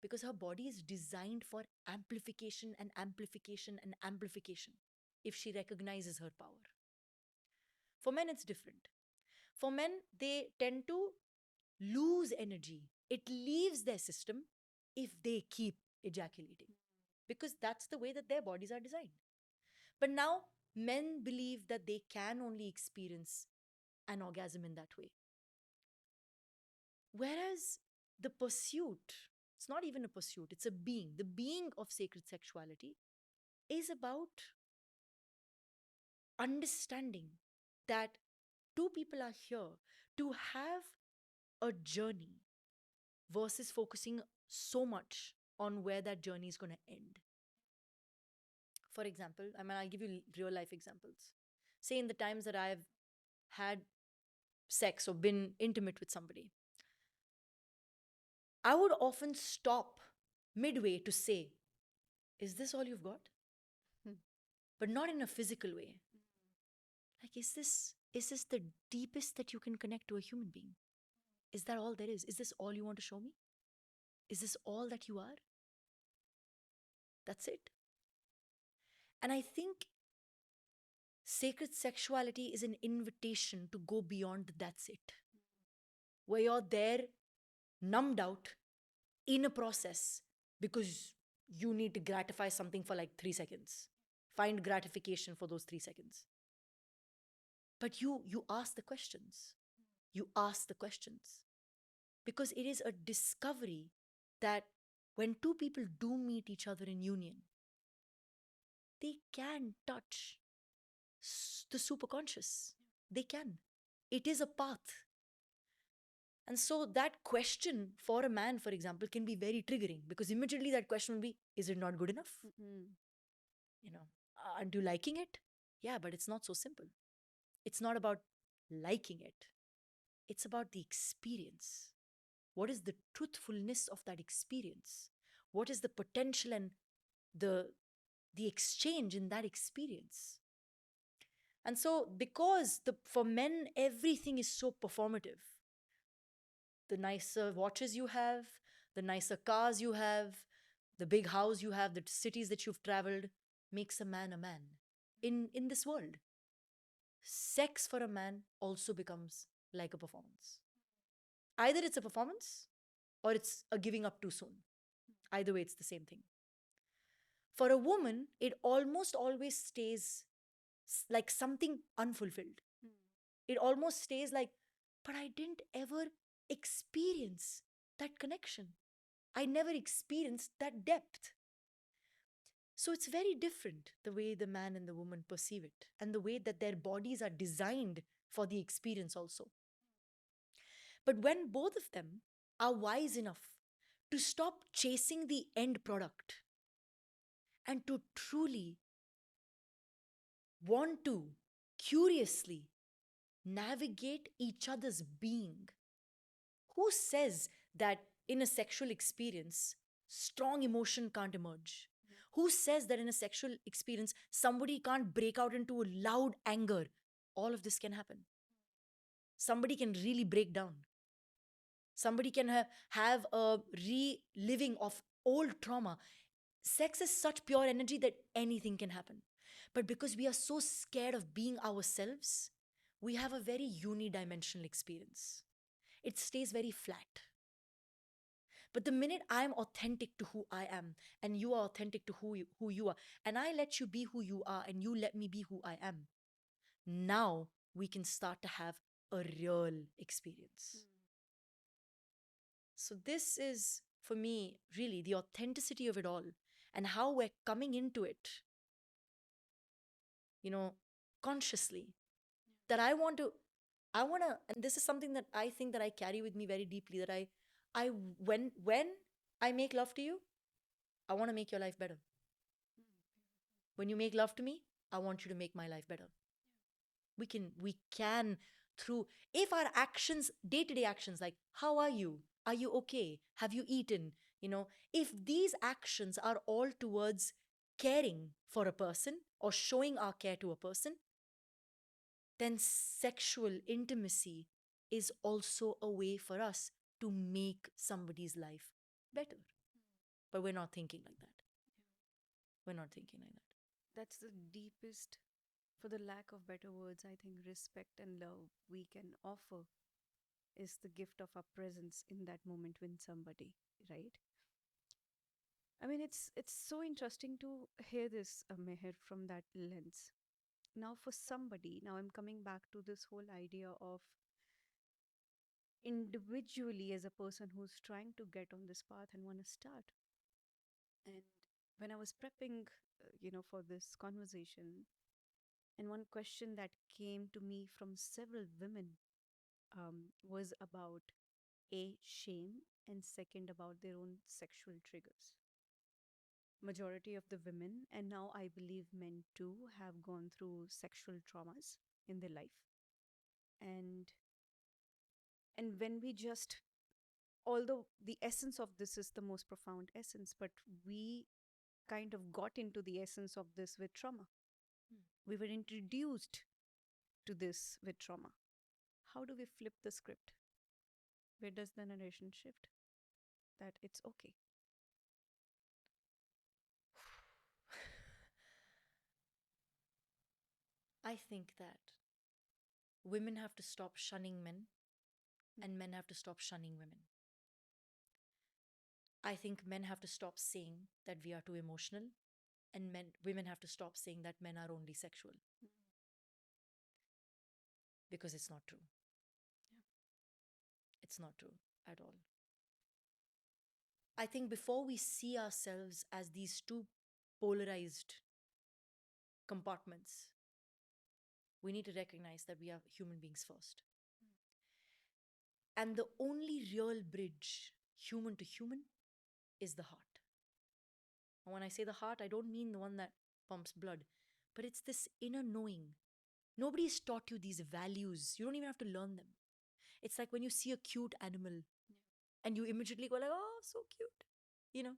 Because her body is designed for amplification and amplification and amplification if she recognizes her power. For men, it's different. For men, they tend to lose energy. It leaves their system if they keep ejaculating because that's the way that their bodies are designed. But now, men believe that they can only experience an orgasm in that way. Whereas the pursuit, it's not even a pursuit, it's a being. The being of sacred sexuality is about understanding that two people are here to have a journey versus focusing so much on where that journey is going to end. For example, I'll give you real life examples. Say in the times that I've had sex or been intimate with somebody, I would often stop midway to say, is this all you've got? But not in a physical way. Like, is this the deepest that you can connect to a human being? Is that all there is? Is this all you want to show me? Is this all that you are? That's it. And I think Sacred sexuality is an invitation to go beyond that's it, where you're there numbed out in a process because you need to gratify something for like 3 seconds. Find gratification for those 3 seconds. But you ask the questions. You ask the questions. Because it is a discovery that when two people do meet each other in union, they can touch the superconscious. They can. It is a path. And so that question for a man, for example, can be very triggering because immediately that question will be, is it not good enough? You know, aren't you liking it? Yeah, but it's not so simple. It's not about liking it. It's about the experience. What is the truthfulness of that experience? What is the potential and the exchange in that experience? And so, because for men, everything is so performative. The nicer watches you have, the nicer cars you have, the big house you have, the cities that you've traveled makes a man in this world. Sex for a man also becomes like a performance. Either it's a performance or it's a giving up too soon. Either way, it's the same thing. For a woman, it almost always stays like something unfulfilled. It almost stays like, but I didn't ever experience that connection. I never experienced that depth. So it's very different the way the man and the woman perceive it and the way that their bodies are designed for the experience also. But when both of them are wise enough to stop chasing the end product and to truly want to curiously navigate each other's being, who says that in a sexual experience, strong emotion can't emerge? Who says that in a sexual experience, somebody can't break out into a loud anger? All of this can happen. Somebody can really break down. Somebody can have a reliving of old trauma. Sex is such pure energy that anything can happen. But because we are so scared of being ourselves, we have a very unidimensional experience. It stays very flat. But the minute I'm authentic to who I am and you are authentic to who you are, and I let you be who you are and you let me be who I am, now we can start to have a real experience. So this is, for me, really the authenticity of it all and how we're coming into it, consciously. That I want to, and this is something that I think that I carry with me very deeply, that when I make love to you, I want to make your life better. When you make love to me, I want you to make my life better. We can through, if our actions, day-to-day actions, like how are you okay, have you eaten, if these actions are all towards caring for a person or showing our care to a person, then sexual intimacy is also a way for us to make somebody's life better. But we're not thinking like that. We're not thinking like that. That's the deepest, for the lack of better words, I think respect and love we can offer is the gift of our presence in that moment with somebody, right? I mean, it's so interesting to hear this, Meher, from that lens. Now, for somebody, now I'm coming back to this whole idea of individually as a person who's trying to get on this path and want to start. And when I was prepping, for this conversation, and one question that came to me from several women was about a shame and second about their own sexual triggers. Majority of the women, and now I believe men too, have gone through sexual traumas in their life. And when we just, although the essence of this is the most profound essence, but we kind of got into the essence of this with trauma. We were introduced to this with trauma. How do we flip the script? Where does the narration shift? That it's okay. I think that women have to stop shunning men and men have to stop shunning women. I think men have to stop saying that we are too emotional and women have to stop saying that men are only sexual. Because it's not true. It's not true at all. I think before we see ourselves as these two polarized compartments, we need to recognize that we are human beings first. And the only real bridge, human to human, is the heart. And when I say the heart, I don't mean the one that pumps blood, but it's this inner knowing. Nobody's taught you these values. You don't even have to learn them. It's like when you see a cute animal and you immediately go like, oh, so cute, you know,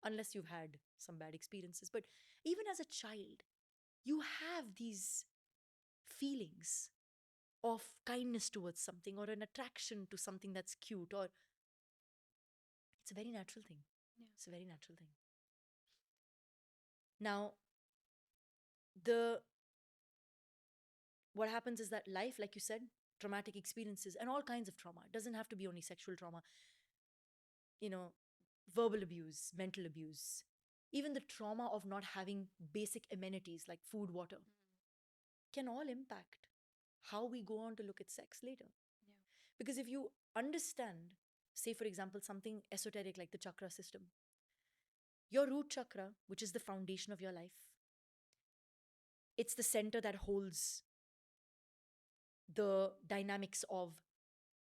unless you've had some bad experiences. But even as a child, you have these feelings of kindness towards something or an attraction to something that's cute, or it's a very natural thing. It's a very natural thing. Now, what happens is that life, like you said, traumatic experiences and all kinds of trauma, it doesn't have to be only sexual trauma, verbal abuse, mental abuse, even the trauma of not having basic amenities like food, water, can all impact how we go on to look at sex later. Because if you understand, say for example, something esoteric like the chakra system, your root chakra, which is the foundation of your life, it's the center that holds the dynamics of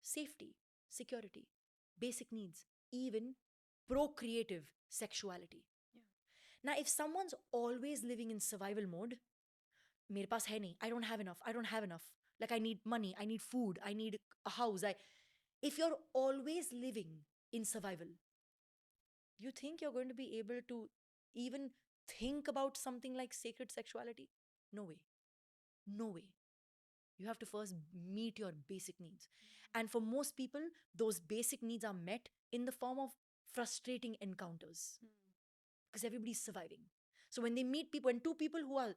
safety, security, basic needs, even procreative sexuality. Now, if someone's always living in survival mode, mere paas hai nahi, I don't have enough. Like, I need money, I need food, I need a house. If you're always living in survival, you think you're going to be able to even think about something like sacred sexuality? No way. No way. You have to first meet your basic needs. And for most people, those basic needs are met in the form of frustrating encounters. Because everybody's surviving. So when they meet people, when two people who are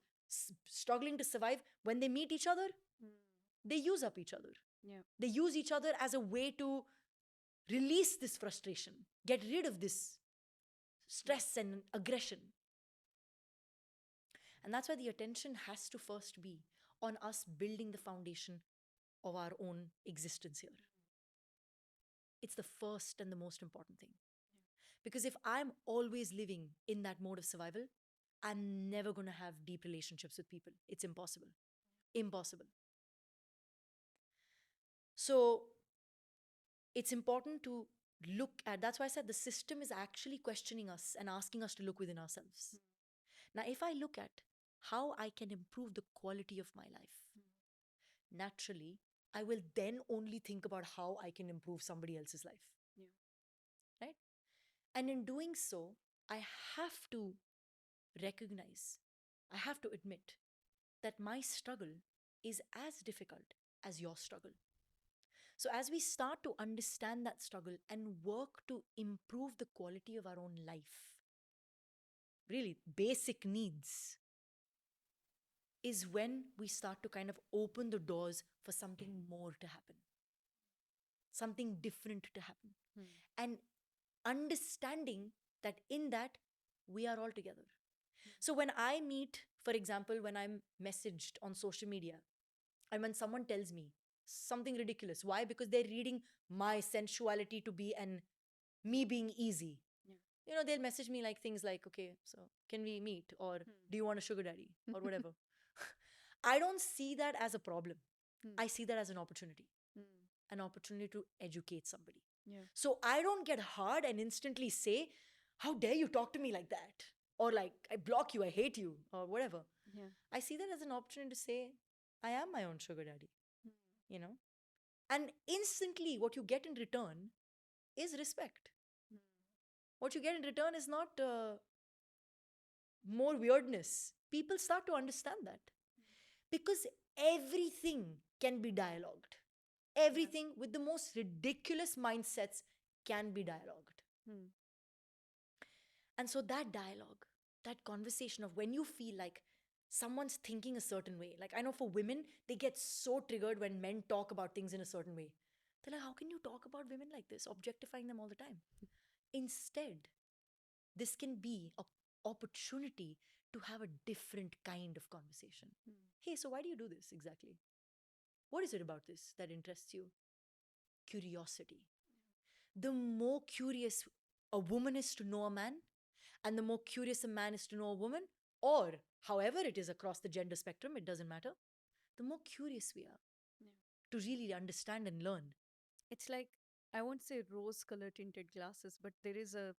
struggling to survive, when they meet each other, they use up each other. They use each other as a way to release this frustration, get rid of this stress and aggression. And that's why the attention has to first be on us building the foundation of our own existence here. It's the first and the most important thing. Because if I'm always living in that mode of survival, I'm never going to have deep relationships with people. It's impossible. Impossible. So it's important to look at, that's why I said the system is actually questioning us and asking us to look within ourselves. Now, if I look at how I can improve the quality of my life, naturally, I will then only think about how I can improve somebody else's life. Right? And in doing so, I have to recognize, I have to admit that my struggle is as difficult as your struggle. So as we start to understand that struggle and work to improve the quality of our own life, really basic needs, is when we start to kind of open the doors for something more to happen, something different to happen. And understanding that in that we are all together. So when I meet, for example, when I'm messaged on social media, and when someone tells me something ridiculous, why? Because they're reading my sensuality to be me being easy. They'll message me like things like, okay, so can we meet? Or do you want a sugar daddy? Or whatever. I don't see that as a problem. I see that as an opportunity. An opportunity to educate somebody. So I don't get hard and instantly say, how dare you talk to me like that? Or like, I block you, I hate you, or whatever. I see that as an opportunity to say, I am my own sugar daddy. And instantly what you get in return is respect. What you get in return is not more weirdness. People start to understand that. Because everything can be dialogued. Everything with the most ridiculous mindsets can be dialogued. And so that dialogue, that conversation of when you feel like someone's thinking a certain way. Like, I know for women, they get so triggered when men talk about things in a certain way. They're like, how can you talk about women like this, objectifying them all the time? Instead, this can be an opportunity to have a different kind of conversation. Hey, so why do you do this exactly? What is it about this that interests you? Curiosity. The more curious a woman is to know a man, and the more curious a man is to know a woman, or however it is across the gender spectrum, it doesn't matter, the more curious we are to really understand and learn. It's like, I won't say rose color tinted glasses, but there's a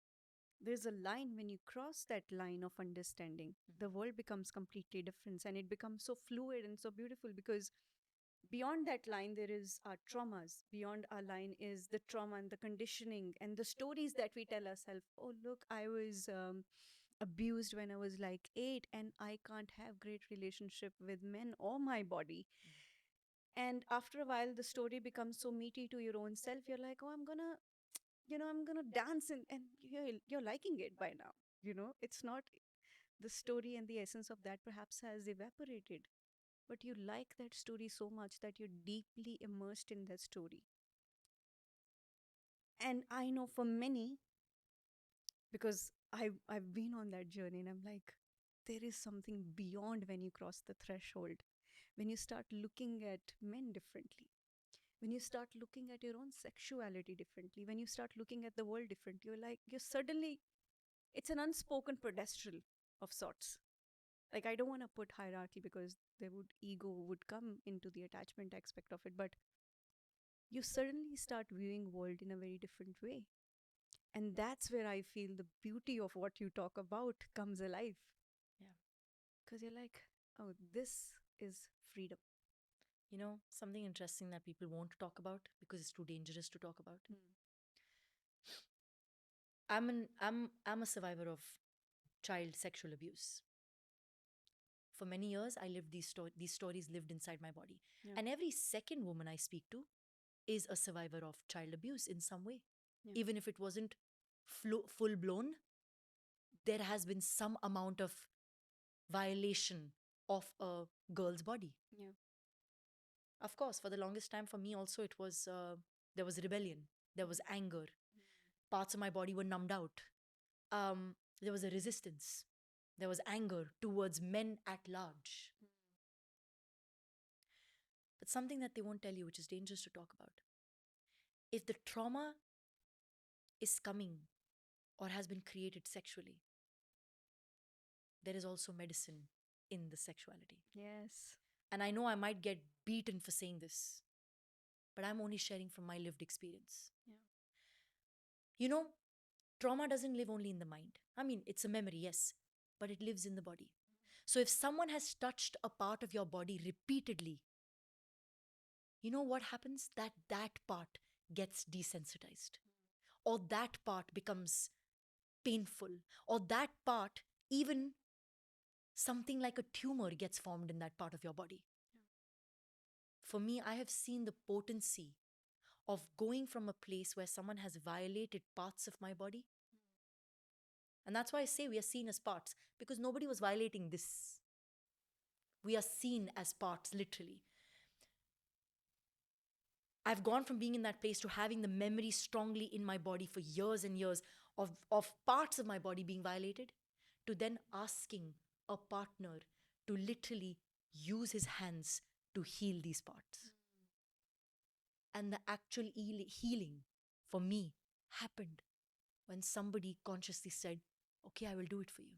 line. When you cross that line of understanding, the world becomes completely different, and it becomes so fluid and so beautiful, because beyond that line there is our traumas. Beyond our line is the trauma and the conditioning and the stories that we tell ourselves. Oh, look, I was abused when I was like 8, and I can't have great relationship with men or my body. And after a while the story becomes so meaty to your own self. You're like, oh, I'm gonna dance, and you're liking it by now. It's not, the story and the essence of that perhaps has evaporated, but you like that story so much that you're deeply immersed in that story. And I know for many, because I've been on that journey, and I'm like, there is something beyond when you cross the threshold, when you start looking at men differently, when you start looking at your own sexuality differently, when you start looking at the world differently. You're like, you're suddenly, it's an unspoken pedestal of sorts. Like, I don't want to put hierarchy, because there would ego would come into the attachment aspect of it, but you suddenly start viewing world in a very different way. And that's where I feel the beauty of what you talk about comes alive. Yeah. Because you're like, oh, this is freedom. You know, something interesting that people won't talk about because it's too dangerous to talk about. I'm a survivor of child sexual abuse. For many years, I lived these stories lived inside my body. Yeah. And every second woman I speak to is a survivor of child abuse in some way. Yeah. Even if it wasn't full blown, there has been some amount of violation of a girl's body. Yeah. Of course, for the longest time, for me also, it was there was rebellion, there was anger, parts of my body were numbed out. There was a resistance, there was anger towards men at large. But something that they won't tell you, which is dangerous to talk about, if the trauma is coming or has been created sexually, there is also medicine in the sexuality. Yes. And I know I might get beaten for saying this, but I'm only sharing from my lived experience. Yeah. You know, trauma doesn't live only in the mind. I mean, it's a memory, yes, but it lives in the body. So if someone has touched a part of your body repeatedly, you know what happens? That part gets desensitized, or that part becomes painful, or that part, even something like a tumor gets formed in that part of your body. For me, I have seen the potency of going from a place where someone has violated parts of my body. And that's why I say we are seen as parts, because nobody was violating this. We are seen as parts, literally. I've gone from being in that place to having the memory strongly in my body for years and years of parts of my body being violated, to then asking a partner to literally use his hands to heal these parts. And the actual healing for me happened when somebody consciously said, okay, I will do it for you.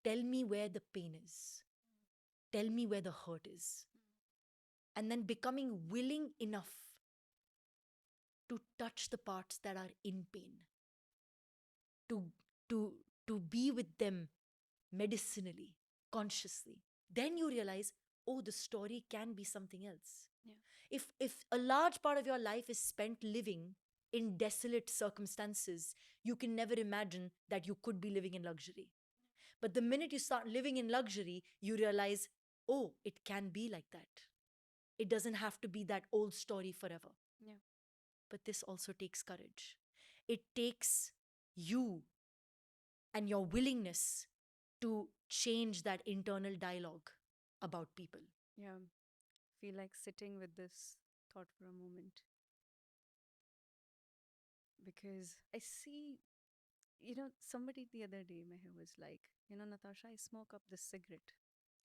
Tell me where the pain is. Tell me where the hurt is. And then becoming willing enough to touch the parts that are in pain, to, to, to be with them medicinally, consciously. Then you realize, oh, the story can be something else. Yeah. If a large part of your life is spent living in desolate circumstances, you can never imagine that you could be living in luxury. But the minute you start living in luxury, you realize, oh, it can be like that. It doesn't have to be that old story forever. Yeah. But this also takes courage. It takes you and your willingness to change that internal dialogue about people. Yeah. Feel like sitting with this thought for a moment. Because I see, somebody the other day, Meher, was like, Natasha, I smoke up this cigarette.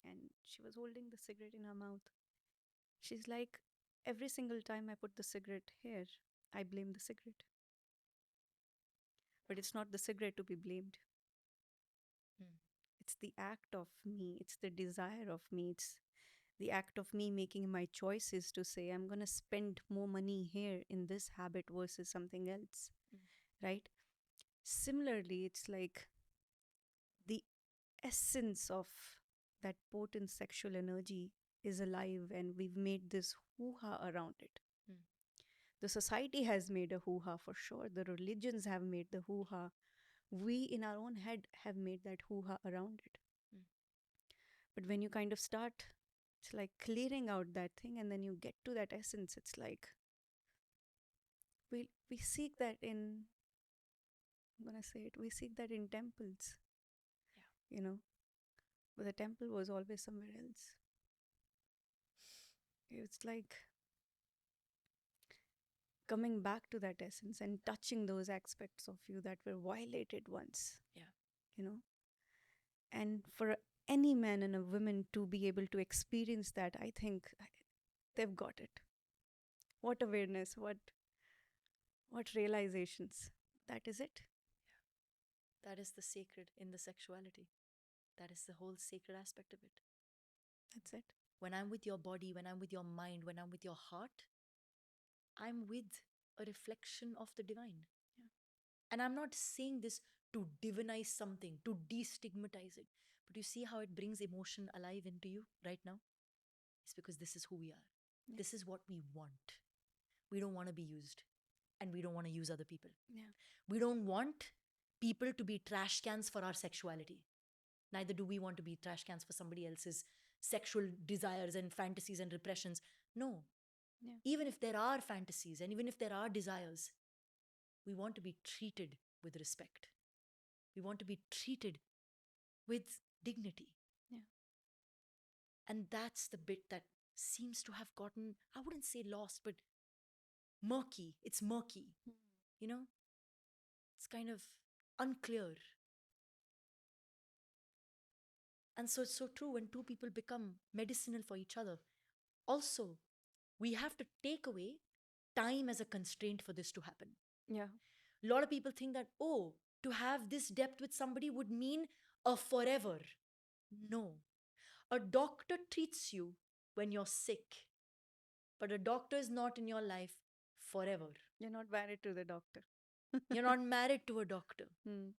And she was holding the cigarette in her mouth. She's like, every single time I put the cigarette here, I blame the cigarette. But it's not the cigarette to be blamed. Hmm. It's the act of me, it's the desire of me, it's the act of me making my choices to say, I'm going to spend more money here in this habit versus something else, right? Similarly, it's like the essence of that potent sexual energy is alive, and we've made this hoo ha around it. Mm. The society has made a hoo ha for sure, the religions have made the hoo ha. We in our own head have made that hoo ha around it. Mm. But when you kind of start, it's like clearing out that thing, and then you get to that essence. It's like we seek that in, I'm gonna say it, we seek that in temples, Yeah. but the temple was always somewhere else. It's like coming back to that essence and touching those aspects of you that were violated once. Yeah. you know and for any man and a woman to be able to experience that, I think they've got it. What awareness, what realizations. That is it. That is the sacred in the sexuality. That is the whole sacred aspect of it. That's it. When I'm with your body, when I'm with your mind, when I'm with your heart, I'm with a reflection of the divine. Yeah. And I'm not saying this to divinize something, to destigmatize it. But you see how it brings emotion alive into you right now? It's because this is who we are. Yeah. This is what we want. We don't want to be used. And we don't want to use other people. Yeah. We don't want people to be trash cans for our sexuality. Neither do we want to be trash cans for somebody else's sexual desires and fantasies and repressions. No. Yeah. Even if there are fantasies and even if there are desires, we want to be treated with respect. We want to be treated with dignity. Yeah. And that's the bit that seems to have gotten, I wouldn't say lost, but murky. It's murky. You know? It's kind of unclear. And so it's so true when two people become medicinal for each other. Also, we have to take away time as a constraint for this to happen. Yeah. A lot of people think that, oh, to have this depth with somebody would mean a forever. No. A doctor treats you when you're sick, but a doctor is not in your life forever. You're not married to the doctor. You're not married to a doctor. Hmm.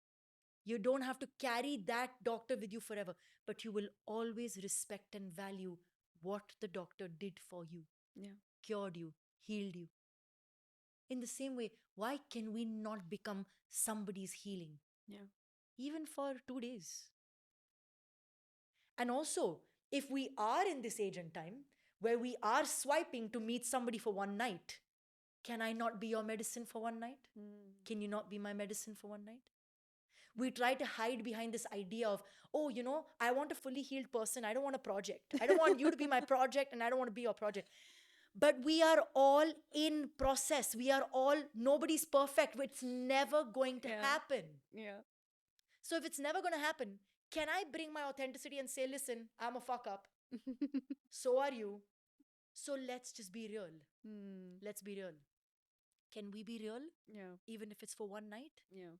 You don't have to carry that doctor with you forever, but you will always respect and value what the doctor did for you, Yeah. cured you, healed you. In the same way, why can we not become somebody's healing, Yeah. even for 2 days? And also, if we are in this age and time where we are swiping to meet somebody for one night, can I not be your medicine for one night? Hmm. Can you not be my medicine for one night? We try to hide behind this idea of, oh, I want a fully healed person. I don't want a project. I don't want you to be my project, and I don't want to be your project. But we are all in process. Nobody's perfect. It's never going to Yeah. happen. Yeah. So if it's never going to happen, can I bring my authenticity and say, listen, I'm a fuck up. So are you. So let's just be real. Hmm. Let's be real. Can we be real, Yeah. even if it's for one night? Yeah.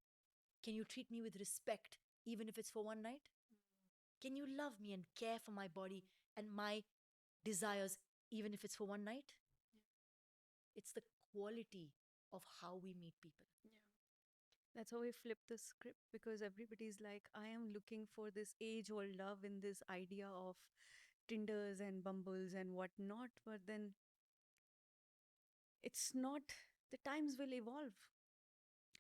Can you treat me with respect, even if it's for one night? Can you love me and care for my body and my desires, even if it's for one night? It's the quality of how we meet people. That's how we flip the script, because everybody's like, I am looking for this age old love in this idea of Tinders and Bumbles and whatnot. But then it's not, the times will evolve.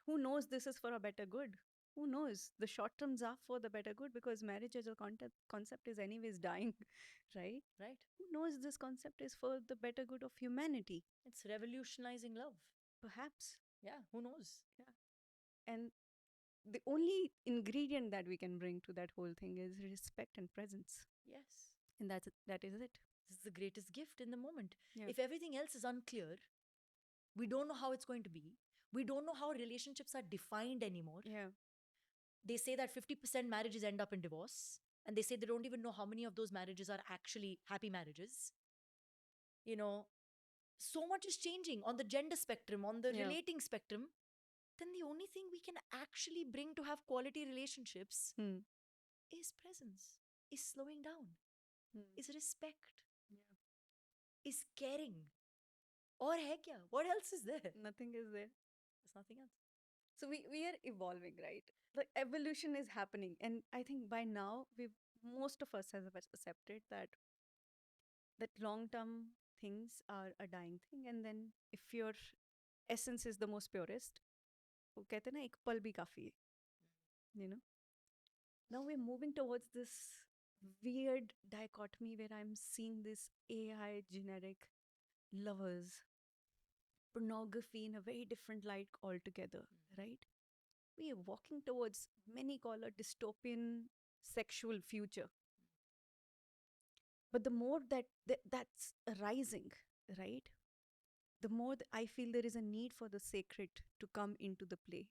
Who knows, this is for a better good? Who knows? The short terms are for the better good, because marriage as a concept is anyways dying, right? Right? Who knows, this concept is for the better good of humanity? It's revolutionizing love. Perhaps. Yeah, who knows? Yeah. And the only ingredient that we can bring to that whole thing is respect and presence. Yes. And that is it. This is the greatest gift in the moment. Yeah. If everything else is unclear, we don't know how it's going to be. We don't know how relationships are defined anymore. Yeah. They say that 50% marriages end up in divorce. And they say they don't even know how many of those marriages are actually happy marriages. You know, so much is changing on the gender spectrum, on the Yeah. relating spectrum. Then the only thing we can actually bring to have quality relationships Hmm. is presence, is slowing down, Hmm. is respect, Yeah. is caring. Or hai kya? What else is there? Nothing is there. There's nothing else. So we are evolving, right? The evolution is happening. And I think by now most of us have accepted that long term things are a dying thing. And then if your essence is the most purest, वो कहते हैं ना एक पल भी काफी है, you know. Now we're moving towards this weird dichotomy where I'm seeing this AI generic lovers, pornography in a very different light altogether, right? We are walking towards many call a dystopian sexual future. But the more that's arising, right? The more I feel there is a need for the sacred to come into the play.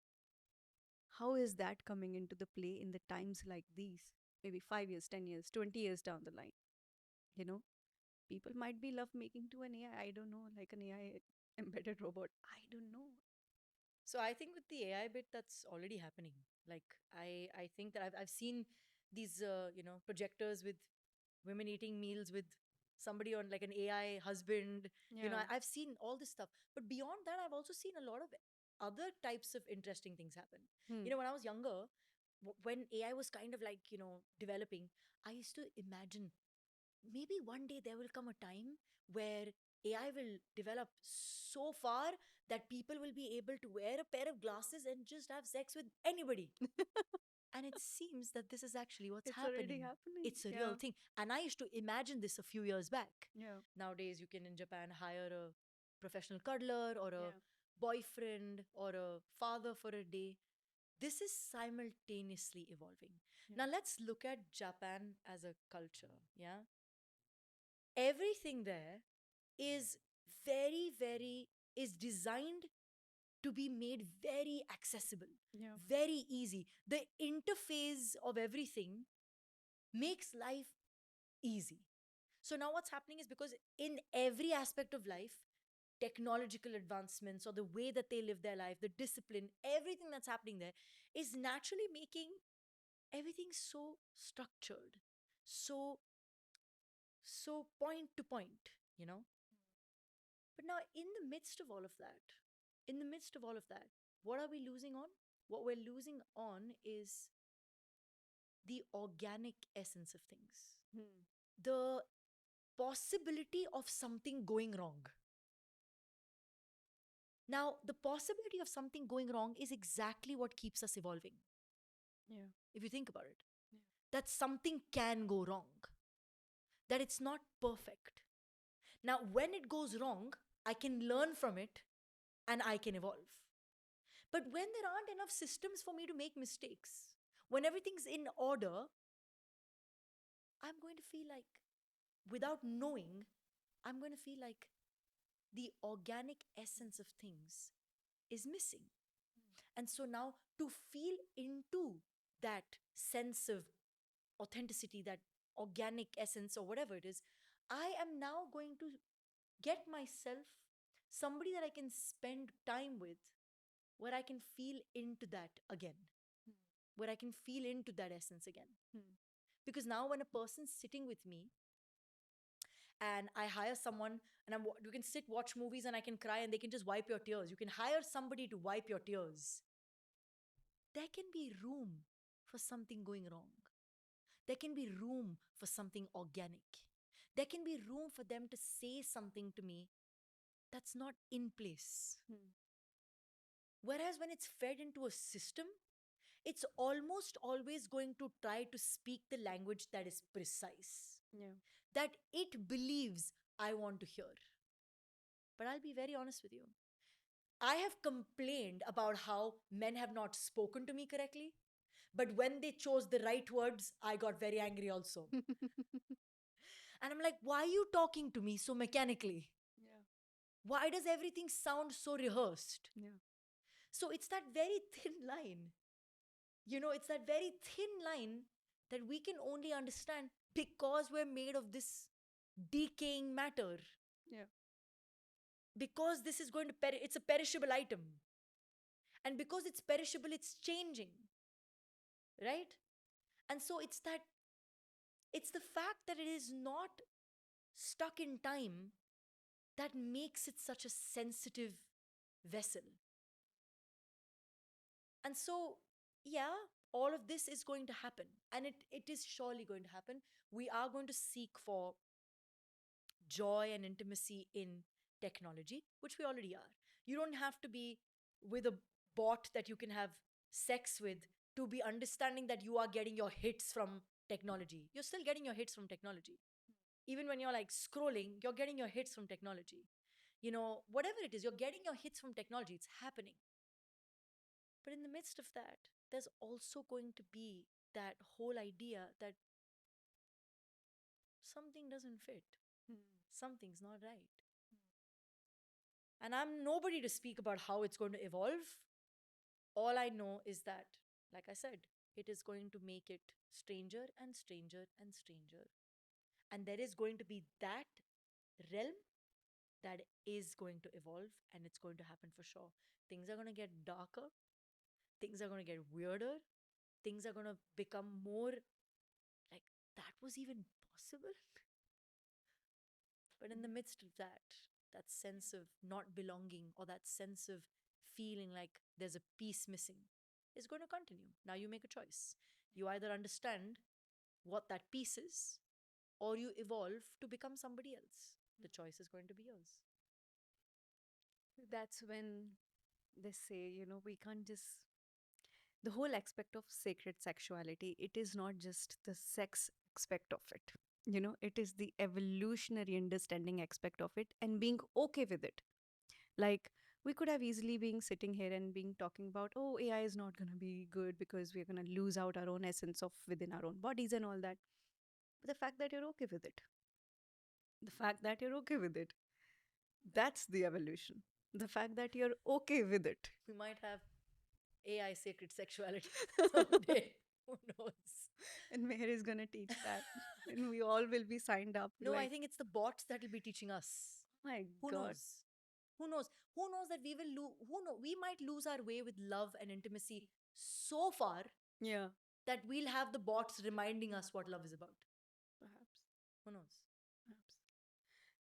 How is that coming into the play in the times like these? Maybe 5 years, 10 years, 20 years down the line. You know, people might be love making to an AI. I don't know, like an AI embedded robot. I don't know. So I think with the AI bit, that's already happening. Like I think that I've seen these projectors with women eating meals with somebody on like an AI husband. Yeah. I've seen all this stuff. But beyond that, I've also seen a lot of other types of interesting things happen. Hmm. When I was younger, when AI was kind of like developing, I used to imagine maybe one day there will come a time where AI will develop so far that people will be able to wear a pair of glasses and just have sex with anybody. And it seems that this is actually what's It's already happening. happening. It's a Yeah. real thing. And I used to imagine this a few years back. Yeah. Nowadays, you can in Japan hire a professional cuddler or a Yeah. boyfriend or a father for a day. This is simultaneously evolving. Yeah. Now, let's look at Japan as a culture. Yeah. Everything there is very, very, is designed to be made very accessible, Yeah. very easy. The interface of everything makes life easy. So now what's happening is because in every aspect of life, technological advancements or the way that they live their life, the discipline, everything that's happening there is naturally making everything so structured, so point to point, you know. But now, in the midst of all of that, what are we losing on? What we're losing on is the organic essence of things, Hmm. the possibility of something going wrong. Now, the possibility of something going wrong is exactly what keeps us evolving, Yeah. if you think about it. Yeah. That something can go wrong, that it's not perfect. Now, when it goes wrong, I can learn from it and I can evolve. But when there aren't enough systems for me to make mistakes, when everything's in order, I'm going to feel like, without knowing, I'm going to feel like the organic essence of things is missing. And so now to feel into that sense of authenticity, that organic essence or whatever it is, I am now going to get myself somebody that I can spend time with where I can feel into that again, where I can feel into that essence again. Hmm. Because now when a person's sitting with me and I hire someone and you can sit, watch movies and I can cry and they can just wipe your tears. You can hire somebody to wipe your tears. There can be room for something going wrong. There can be room for something organic. There can be room for them to say something to me that's not in place. Hmm. Whereas when it's fed into a system, it's almost always going to try to speak the language that is precise, Yeah. that it believes I want to hear. But I'll be very honest with you. I have complained about how men have not spoken to me correctly, but when they chose the right words, I got very angry also. And I'm like, why are you talking to me so mechanically? Yeah. Why does everything sound so rehearsed? Yeah. So it's that very thin line. It's that very thin line that we can only understand because we're made of this decaying matter. Yeah. Because this is going to it's a perishable item. And because it's perishable, it's changing. Right? And so it's the fact that it is not stuck in time that makes it such a sensitive vessel. And so, yeah, all of this is going to happen. And it is surely going to happen. We are going to seek for joy and intimacy in technology, which we already are. You don't have to be with a bot that you can have sex with to be understanding that you are getting your hits from technology. You're still getting your hits from technology. Even when you're like scrolling, you're getting your hits from technology. Whatever it is, you're getting your hits from technology. It's happening. But in the midst of that, there's also going to be that whole idea that something doesn't fit, something's not right. And I'm nobody to speak about how it's going to evolve. All I know is that, like I said, it is going to make it stranger and stranger and stranger. And there is going to be that realm that is going to evolve, and it's going to happen for sure. Things are going to get darker, things are going to get weirder, things are going to become more like that was even possible. But in the midst of that sense of not belonging or that sense of feeling like there's a piece missing is going to continue. Now you make a choice. You either understand what that piece is or you evolve to become somebody else. The choice is going to be yours. That's when they say, we can't just. The whole aspect of sacred sexuality, it is not just the sex aspect of it. It is the evolutionary understanding aspect of it and being okay with it. Like, we could have easily been sitting here and being talking about, oh, AI is not going to be good because we're going to lose out our own essence of within our own bodies and all that. But the fact that you're okay with it, the fact that you're okay with it, that's the evolution. The fact that you're okay with it. We might have AI sacred sexuality someday. Who knows? And Meher is going to teach that. And we all will be signed up. No, I like, think it's the bots that will be teaching us. my Who God. knows? Who knows? Who knows that we will we might lose our way with love and intimacy so far Yeah, that we'll have the bots reminding us what love is about. perhaps. Who knows? Perhaps.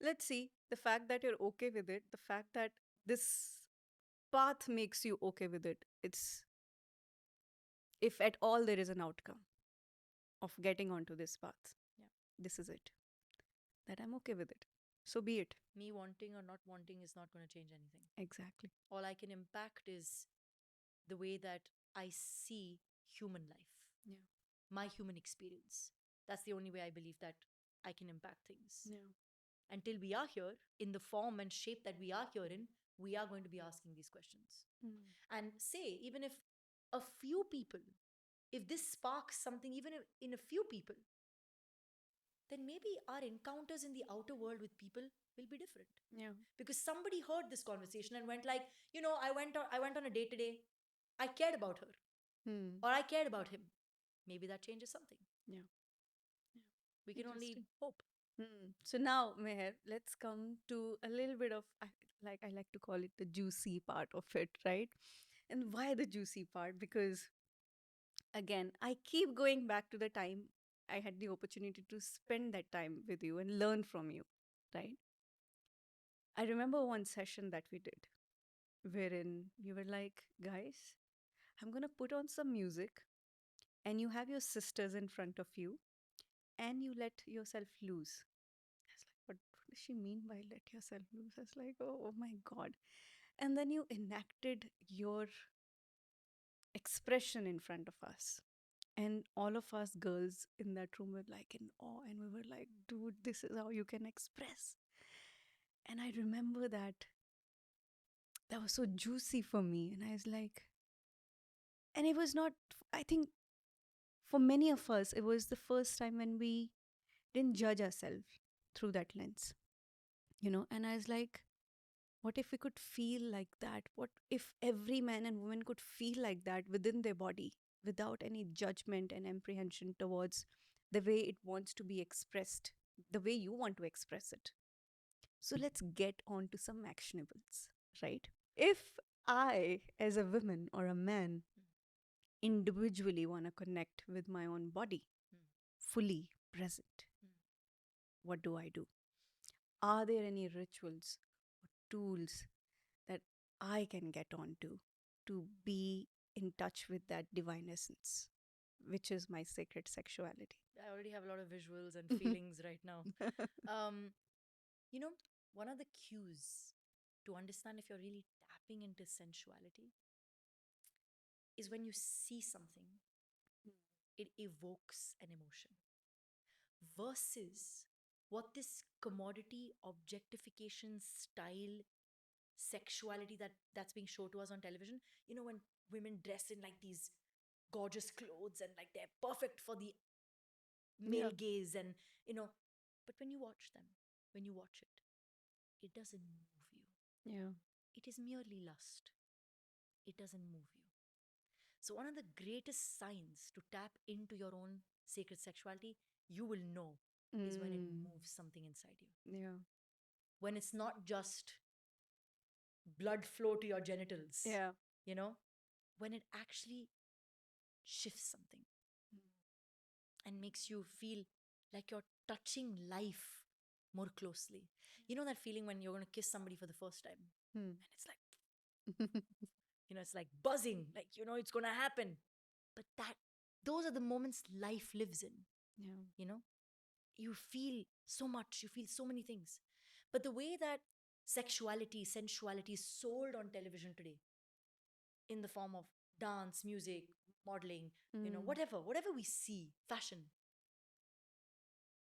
Let's see. The fact that you're okay with it, the fact that this path makes you okay with it. It's, if at all there is an outcome of getting onto this path, Yeah. this is it. That I'm okay with it. So be it. Me wanting or not wanting is not going to change anything. Exactly. All I can impact is the way that I see human life. Yeah. My human experience. That's the only way I believe that I can impact things. Yeah. Until we are here, in the form and shape that we are here in, we are going to be asking these questions. And say, even if a few people, if this sparks something, even in a few people, then maybe our encounters in the outer world with people will be different. Yeah. Because somebody heard this conversation and went like, I went on a date today. I cared about her, or I cared about him. Maybe that changes something. Yeah. We can only Interesting. hope. So now, Meher, let's come to a little bit of, I like to call it the juicy part of it, right? And why the juicy part? Because again, I keep going back to the time I had the opportunity to spend that time with you and learn from you, right? I remember one session that we did wherein you were like, guys, I'm going to put on some music, and you have your sisters in front of you and you let yourself loose. I was like, what does she mean by let yourself loose? I was like, oh my God. And then you enacted your expression in front of us. And all of us girls in that room were like in awe, and we were like, dude, this is how you can express. And I remember that that was so juicy for me. And I was like, and it was not, I think for many of us, it was the first time when we didn't judge ourselves through that lens, you know. And I was like, what if we could feel like that? What if every man and woman could feel like that within their body without any judgment and apprehension towards the way it wants to be expressed, the way you want to express it? So let's get on to some actionables, right? If I, as a woman or a man, individually want to connect with my own body, fully present, what do I do? Are there any rituals or tools that I can get onto to be in touch with that divine essence, which is my sacred sexuality? I already have a lot of visuals and feelings right now. Um, you know, one of the cues to understand if you're really tapping into sensuality is when you see something, it evokes an emotion. Versus what this commodity objectification style sexuality that's being shown to us on television, you know, when women dress in like these gorgeous clothes and like they're perfect for the male Yeah. gaze, and you know, but when you watch them, when you watch it, it doesn't move you. Yeah. It is merely lust. It doesn't move you. So one of the greatest signs to tap into your own sacred sexuality, you will know, is when it Mm. moves something inside you. Yeah. When it's not just blood flow to your genitals, Yeah. you know, when it actually shifts something and makes you feel like you're touching life more closely. You know that feeling when you're going to kiss somebody for the first time Hmm. and it's like, you know, it's like buzzing, like, you know, it's going to happen. But those are the moments life lives in, Yeah. you know? You feel so much, you feel so many things. But the way that sexuality, sensuality is sold on television today, in the form of dance, music, modeling, you know, Mm. whatever we see, fashion,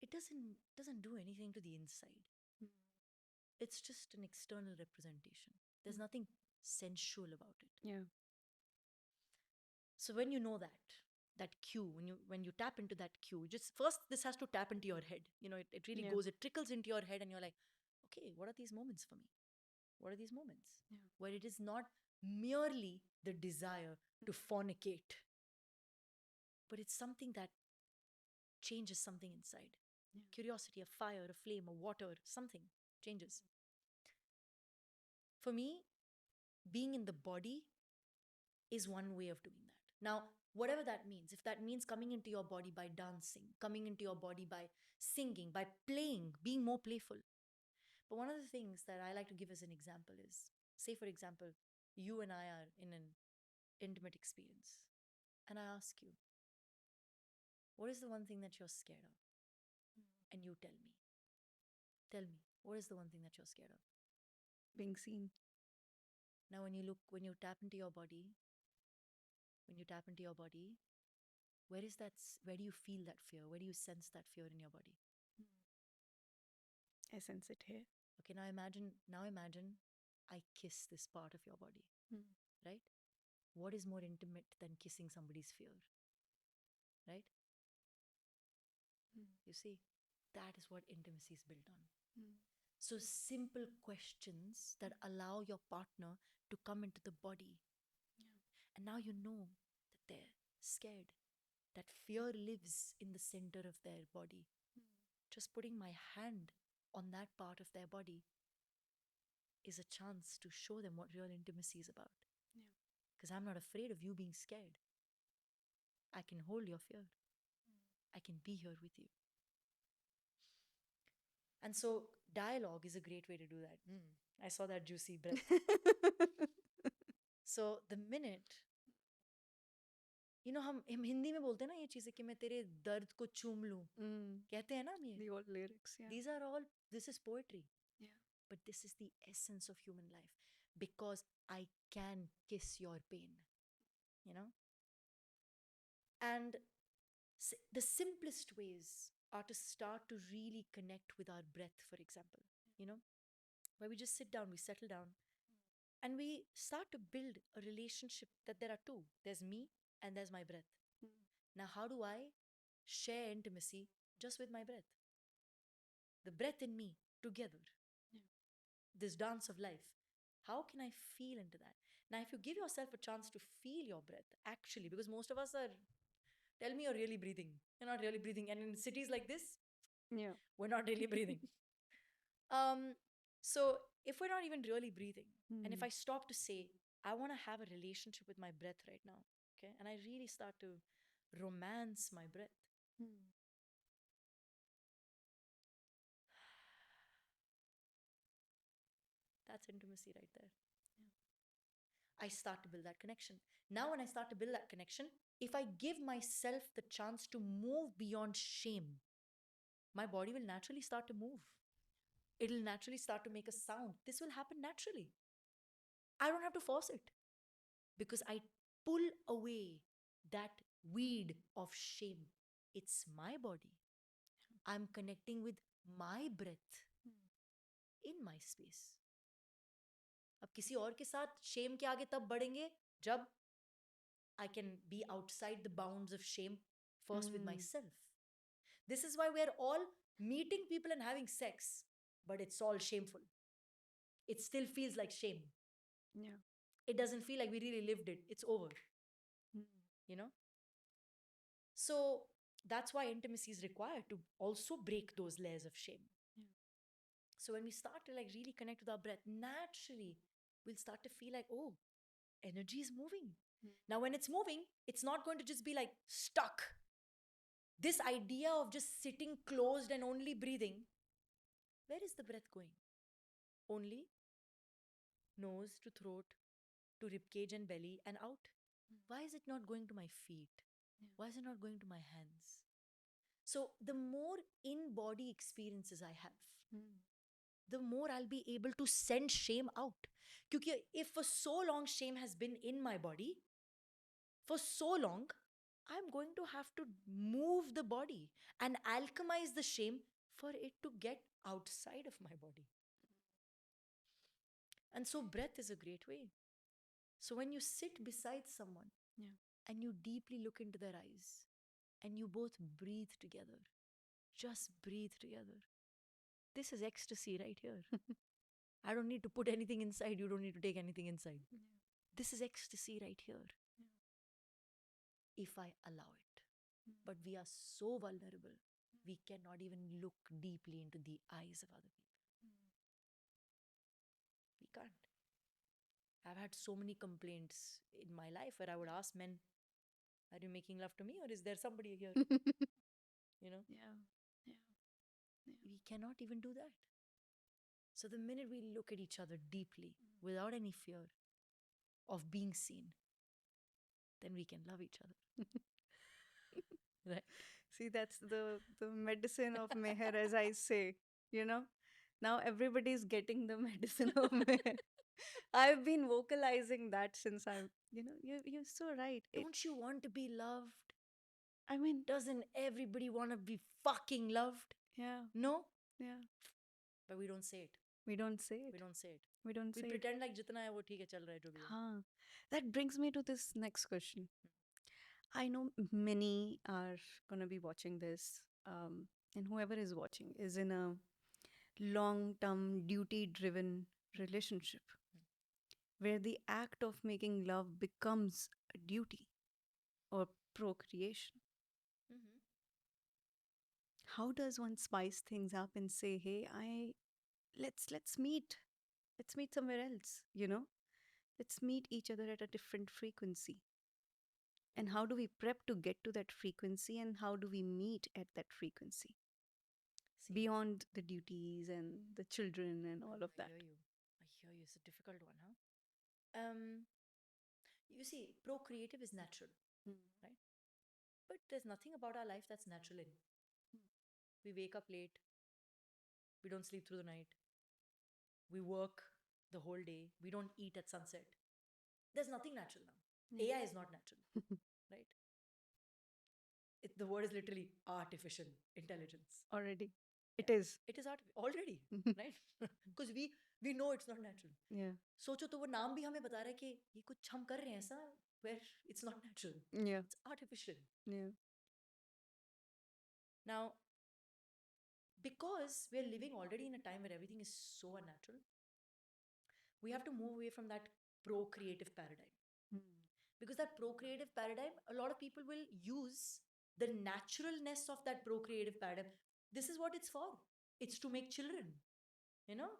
it doesn't do anything to the inside. It's just an external representation. There's nothing sensual about it. Yeah. So when you know that cue, when you tap into that cue, just first this has to tap into your head. You know, it really Yeah. goes, it trickles into your head, and you're like, okay, what are these moments for me? What are these moments? Yeah. Where it is not merely the desire to fornicate, but it's something that changes something inside. Yeah. Curiosity, a fire, a flame, a water, something changes. For me, being in the body is one way of doing that. Now, whatever that means, if that means coming into your body by dancing, coming into your body by singing, by playing, being more playful. But one of the things that I like to give as an example is, say, for example, you and I are in an intimate experience, and I ask you, what is the one thing that you're scared of? And you tell me, what is the one thing that you're scared of? Being seen. Now, when you tap into your body, when you tap into your body, where do you feel that fear? Where do you sense that fear in your body? I sense it here. Okay, now imagine I kiss this part of your body, right? What is more intimate than kissing somebody's fear, right? You see, that is what intimacy is built on. So simple questions that allow your partner to come into the body. And now you know that they're scared, that fear lives in the center of their body. Just putting my hand on that part of their body is a chance to show them what real intimacy is about. Because I'm not afraid of you being scared. I can hold your fear. I can be here with you. And so dialogue is a great way to do that. I saw that juicy breath. So the minute, you know, हम हिंदी में बोलते हैं ना ये चीजें कि मैं तेरे दर्द को चूम लूं, कहते हैं ना हम ये. The old lyrics, yeah. These are all, this is poetry. Yeah. But this is the essence of human life, because I can kiss your pain, you know? And the simplest ways are to start to really connect with our breath, for example, you know, where we just sit down, we settle down, And we start to build a relationship that there are two. There's me and there's my breath. Now, how do I share intimacy just with my breath? The breath in me together. This dance of life. How can I feel into that? Now, if you give yourself a chance to feel your breath, actually, because most of us are, tell me you're really breathing. You're not really breathing. And in cities like this, Yeah. we're not really breathing. Um, so if we're not even really breathing, and if I stop to say, I want to have a relationship with my breath right now, okay, and I really start to romance my breath, that's intimacy right there. I start to build that connection. Now, when I start to build that connection, if I give myself the chance to move beyond shame, my body will naturally start to move. It'll naturally start to make a sound. This will happen naturally. I don't have to force it because I pull away that weed of shame. It's my body. I'm connecting with my breath in my space. अब किसी और के साथ shame के आगे तब बढ़ेंगे जब I can be outside the bounds of shame first with myself. This is why we're all meeting people and having sex, but it's all shameful. It still feels like shame. Yeah. It doesn't feel like we really lived it. It's over, you know? So that's why intimacy is required to also break those layers of shame. So when we start to like really connect with our breath, naturally we'll start to feel like, oh, energy is moving. Now, when it's moving, it's not going to just be like stuck. This idea of just sitting closed and only breathing, where is the breath going? Only nose to throat to ribcage and belly and out. Why is it not going to my feet? Why is it not going to my hands? So, the more in body experiences I have, the more I'll be able to send shame out. Because if for so long shame has been in my body, for so long, I'm going to have to move the body and alchemize the shame for it to get outside of my body. And so, breath is a great way. So, when you sit beside someone and you deeply look into their eyes and you both breathe together, just breathe together. This is ecstasy right here. I don't need to put anything inside. You don't need to take anything inside. This is ecstasy right here. If I allow it. But we are so vulnerable, we cannot even look deeply into the eyes of other people. We can't. I've had so many complaints in my life where I would ask men, are you making love to me or is there somebody here? You know? Yeah. We cannot even do that. So the minute we look at each other deeply, without any fear of being seen, then we can love each other. Right? See, that's the medicine of Meher, as I say. You know, now everybody's getting the medicine of Meher. I've been vocalizing that since I'm. You're so right. Don't you want to be loved? I mean, Doesn't everybody want to be fucking loved? yeah, No? yeah. But we don't say it. We don't say it. We don't say it. We don't We say it. pretend like jitna hai wo theek hai, chal raha hai jo bhi hai. Huh. That brings me to this next question. I know many are going to be watching this, and whoever is watching is in a long term, duty driven relationship where the act of making love becomes a duty or procreation. How does one spice things up and say, hey, let's meet. Let's meet somewhere else, Let's meet each other at a different frequency. And how do we prep to get to that frequency and how do we meet at that frequency? See, Beyond the duties and the children and all of that. I hear you. It's a difficult one, huh? You see, procreative is natural, right? But there's nothing about our life that's natural in. We wake up late. We don't sleep through the night. We work the whole day. We don't eat at sunset. There's nothing natural now. AI is not natural, right? The word is literally artificial intelligence. Already. It is. It is art already, right? Because we know it's not natural. Yeah. सोचो तो वो नाम भी हमें बता रहा है कि ये कुछ हम कर रहे हैं ऐसा where it's not natural. Yeah. It's artificial. Yeah. Now, because we're living already in a time where everything is so unnatural, we have to move away from that procreative paradigm. Because that procreative paradigm, a lot of people will use the naturalness of that procreative paradigm. This is what it's for. It's to make children. You know?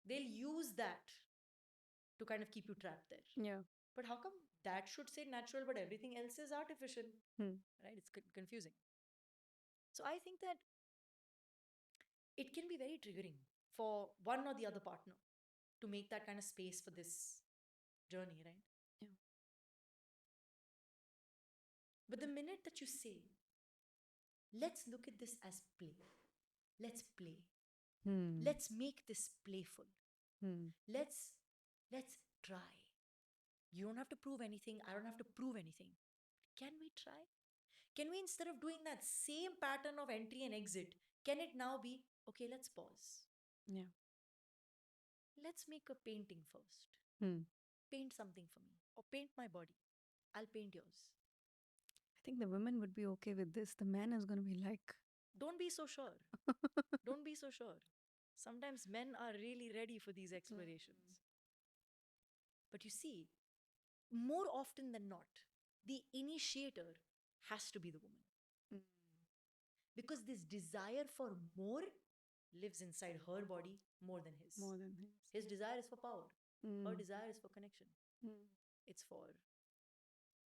They'll use that to kind of keep you trapped there. Yeah. But how come that should say natural, but everything else is artificial? Right? It's confusing. So I think that it can be very triggering for one or the other partner to make that kind of space for this journey, right? Yeah. But the minute that you say, let's look at this as play, let's play, let's make this playful, let's try. You don't have to prove anything, I don't have to prove anything. Can we try? Can we, instead of doing that same pattern of entry and exit, can it now be, okay, let's pause. Yeah. Let's make a painting first. Paint something for me, or paint my body. I'll paint yours. I think the women would be okay with this. The man is going to be like, Don't be so sure. Don't be so sure. Sometimes men are really ready for these explorations. But you see, more often than not, the initiator has to be the woman. Because this desire for more lives inside her body more than his. more than his. His desire is for power. Her desire is for connection. It's for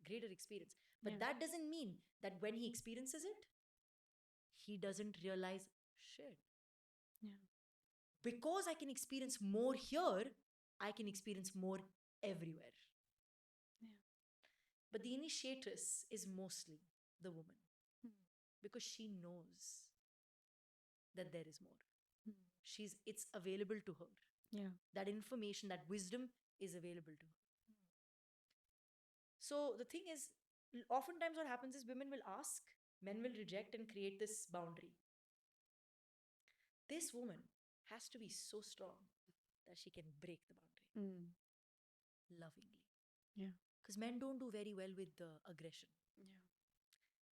greater experience. But Yeah. that doesn't mean that when he experiences it, he doesn't realize, shit. Yeah. Because I can experience more here, I can experience more everywhere. Yeah. But the initiatress is mostly the woman because she knows that there is more. It's available to her. Yeah. That information, that wisdom is available to her. So the thing is, oftentimes what happens is women will ask, men will reject and create this boundary. This woman has to be so strong that she can break the boundary lovingly. Yeah. Because men don't do very well with aggression. Yeah.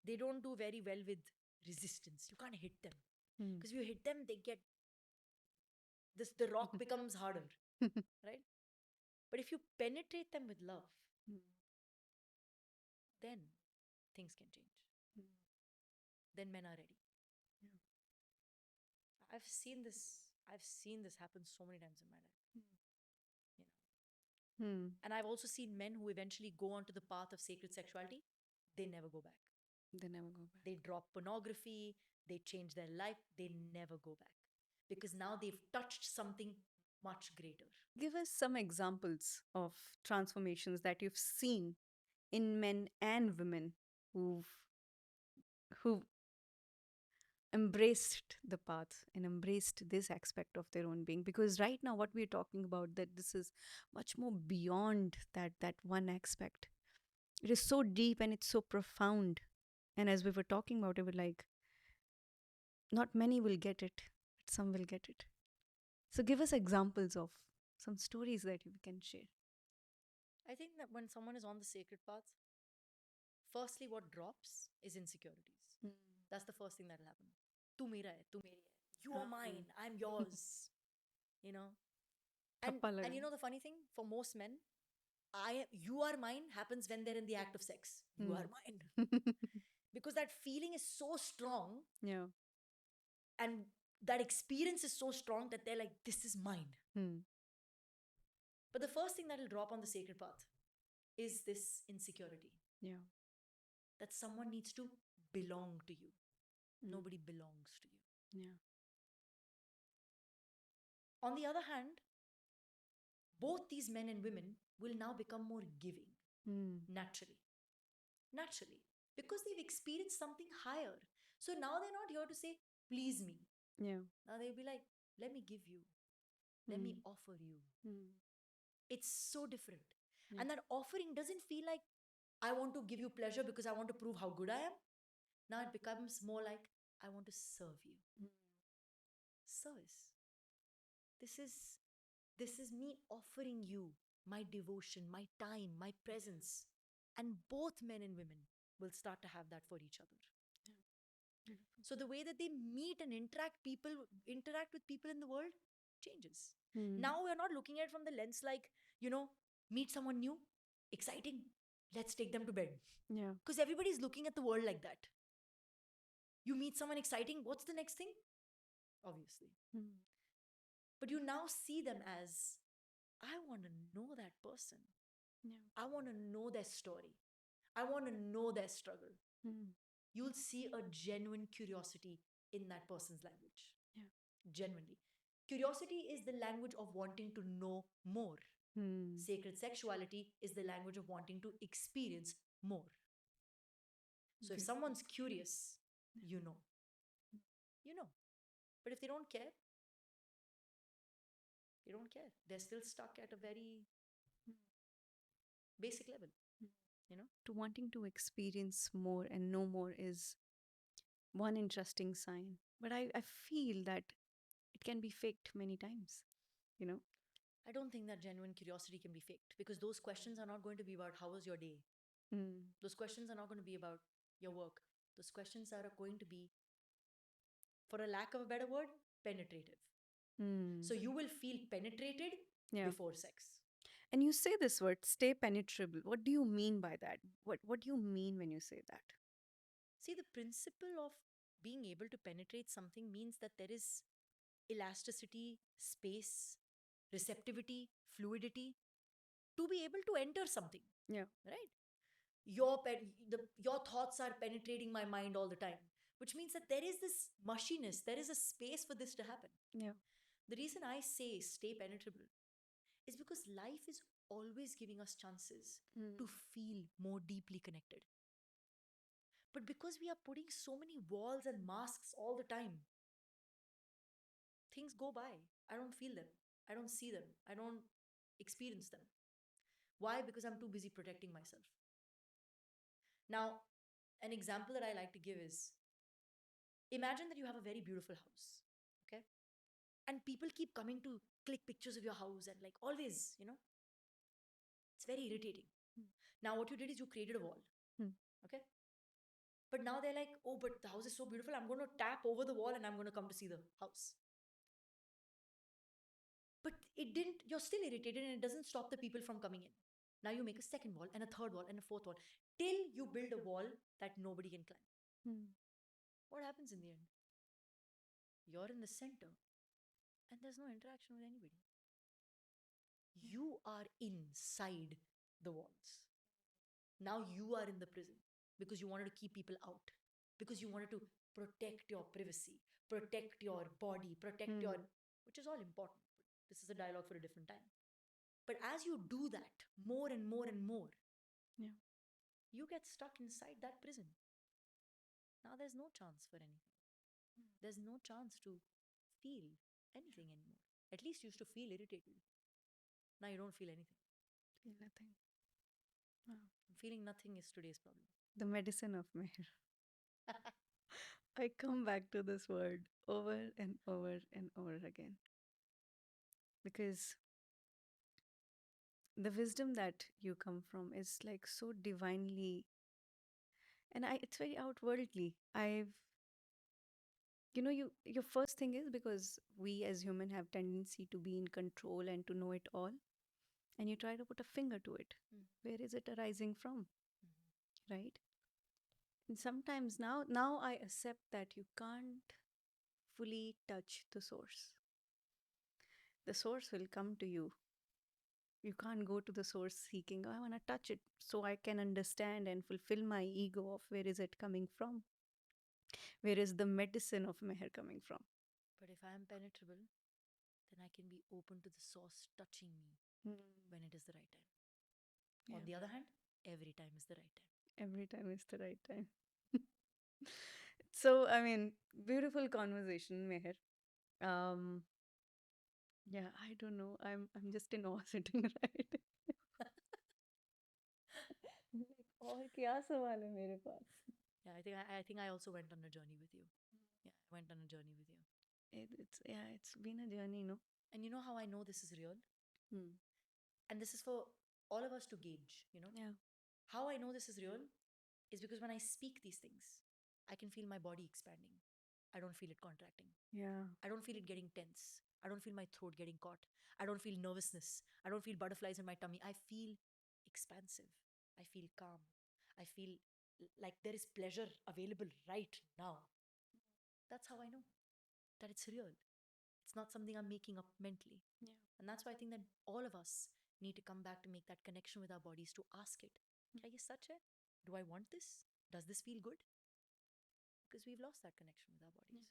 They don't do very well with resistance. You can't hit them. Because if you hit them, they get this, the rock becomes harder, right? But if you penetrate them with love, then things can change. Then men are ready. I've seen this happen so many times in my life. And I've also seen men who eventually go onto the path of sacred sexuality, they never go back. They never go back. They drop pornography, they change their life, they never go back. Because now they've touched something much greater. Give us some examples of transformations that you've seen in men and women who've embraced the path and embraced this aspect of their own being. Because right now what we're talking about, that this is much more beyond that one aspect. It is so deep and it's so profound. And as we were talking about it, we're like, not many will get it, but some will get it. So give us examples of some stories that you can share. I think that when someone is on the sacred path, firstly, what drops is insecurities. That's the first thing that'll happen. Tu mera hai, tu meri hai. You are mine, I'm yours. You know? And you know the funny thing? For most men, you are mine happens when they're in the act of sex. You are mine. Because that feeling is so strong. Yeah. And that experience is so strong that they're like, this is mine. But the first thing that'll drop on the sacred path is this insecurity. Yeah. That someone needs to belong to you. Nobody belongs to you. Yeah. On the other hand, both these men and women will now become more giving naturally. Naturally. Because they've experienced something higher. So now they're not here to say, please me. Yeah. Now they'll be like, let me give you. Let me offer you. It's so different. Yeah. And that offering doesn't feel like, I want to give you pleasure because I want to prove how good I am. Now it becomes more like, I want to serve you. service. This is this is me offering you my devotion, my time, my presence. And both men and women will start to have that for each other. So the way that they meet and interact with people in the world changes. Hmm. Now we're not looking at it from the lens like, meet someone new, exciting, let's take them to bed. Yeah. Because everybody's looking at the world like that. You meet someone exciting, what's the next thing? Obviously. Hmm. But you now see them as, I want to know that person. Yeah. I want to know their story. I want to know their struggle. Hmm. You'll see a genuine curiosity in that person's language. Yeah. Genuinely. Curiosity is the language of wanting to know more. Hmm. Sacred sexuality is the language of wanting to experience more. So if Beautiful. someone's curious, you know. You know. But if they don't care, they don't care. They're still stuck at a very basic level. To wanting to experience more and know more is one interesting sign. But I feel that it can be faked many times, you know? I don't think that genuine curiosity can be faked because those questions are not going to be about how was your day. Hmm. Those questions are not going to be about your work. Those questions are going to be, for a lack of a better word, penetrative. Hmm. So you will feel penetrated Yeah. before sex. And you say this word, stay penetrable. What do you mean by that? What do you mean when you say that? See, the principle of being able to penetrate something means that there is elasticity, space, receptivity, fluidity to be able to enter something. Yeah. Right? Your thoughts are penetrating my mind all the time, which means that there is this mushiness, there is a space for this to happen. Yeah. The reason I say stay penetrable is because life is always giving us chances Hmm. to feel more deeply connected. But because we are putting so many walls and masks all the time, things go by. I don't feel them. I don't see them. I don't experience them. Why? Because I'm too busy protecting myself. Now, an example that I like to give is, imagine that you have a very beautiful house, okay? And people keep coming to click pictures of your house and like always, it's very irritating. Now, what you did is you created a wall, Hmm. okay? But now they're like, oh, but the house is so beautiful. I'm going to tap over the wall and I'm going to come to see the house. But you're still irritated and it doesn't stop the people from coming in. Now you make a second wall and a third wall and a fourth wall till you build a wall that nobody can climb. Hmm. What happens in the end? You're in the center and there's no interaction with anybody. You are inside the walls. Now you are in the prison because you wanted to keep people out, because you wanted to protect your privacy, protect your body, protect your, which is all important. This is a dialogue for a different time. But as you do that more and more and more, Yeah. you get stuck inside that prison. Now there's no chance for anything. There's no chance to feel anything anymore. At least you used to feel irritated. Now you don't feel anything. Feel nothing. Wow. Feeling nothing is today's problem. The medicine of Meher. I come back to this word over and over and over again. Because the wisdom that you come from is like so divinely, and it's very outwardly. Your first thing is because we as human have tendency to be in control and to know it all, and you try to put a finger to it. Where is it arising from? Right? And sometimes now I accept that you can't fully touch the source. The source will come to you. You can't go to the source seeking, "Oh, I want to touch it so I can understand and fulfill my ego of where is it coming from? Where is the medicine of Meher coming from?" But if I am penetrable, then I can be open to the source touching me when it is the right time. On the other hand, every time is the right time. Every time is the right time. So, I mean, beautiful conversation, Meher. Um, yeah, I don't know. I'm just in awe sitting right. और क्या सवाल है मेरे पास? Yeah, I think I also went on a journey with you. Yeah, I went on a journey with you. It's been a journey, no? And you know how I know this is real? Hmm. And this is for all of us to gauge, Yeah. How I know this is real is because when I speak these things, I can feel my body expanding. I don't feel it contracting. Yeah. I don't feel it getting tense. I don't feel my throat getting caught. I don't feel nervousness. I don't feel butterflies in my tummy. I feel expansive. I feel calm. I feel like there is pleasure available right now. That's how I know that it's real. It's not something I'm making up mentally. Yeah. And that's why I think that all of us need to come back to make that connection with our bodies to ask it, "Kya ye sach hai? Do I want this? Does this feel good?" Because we've lost that connection with our bodies.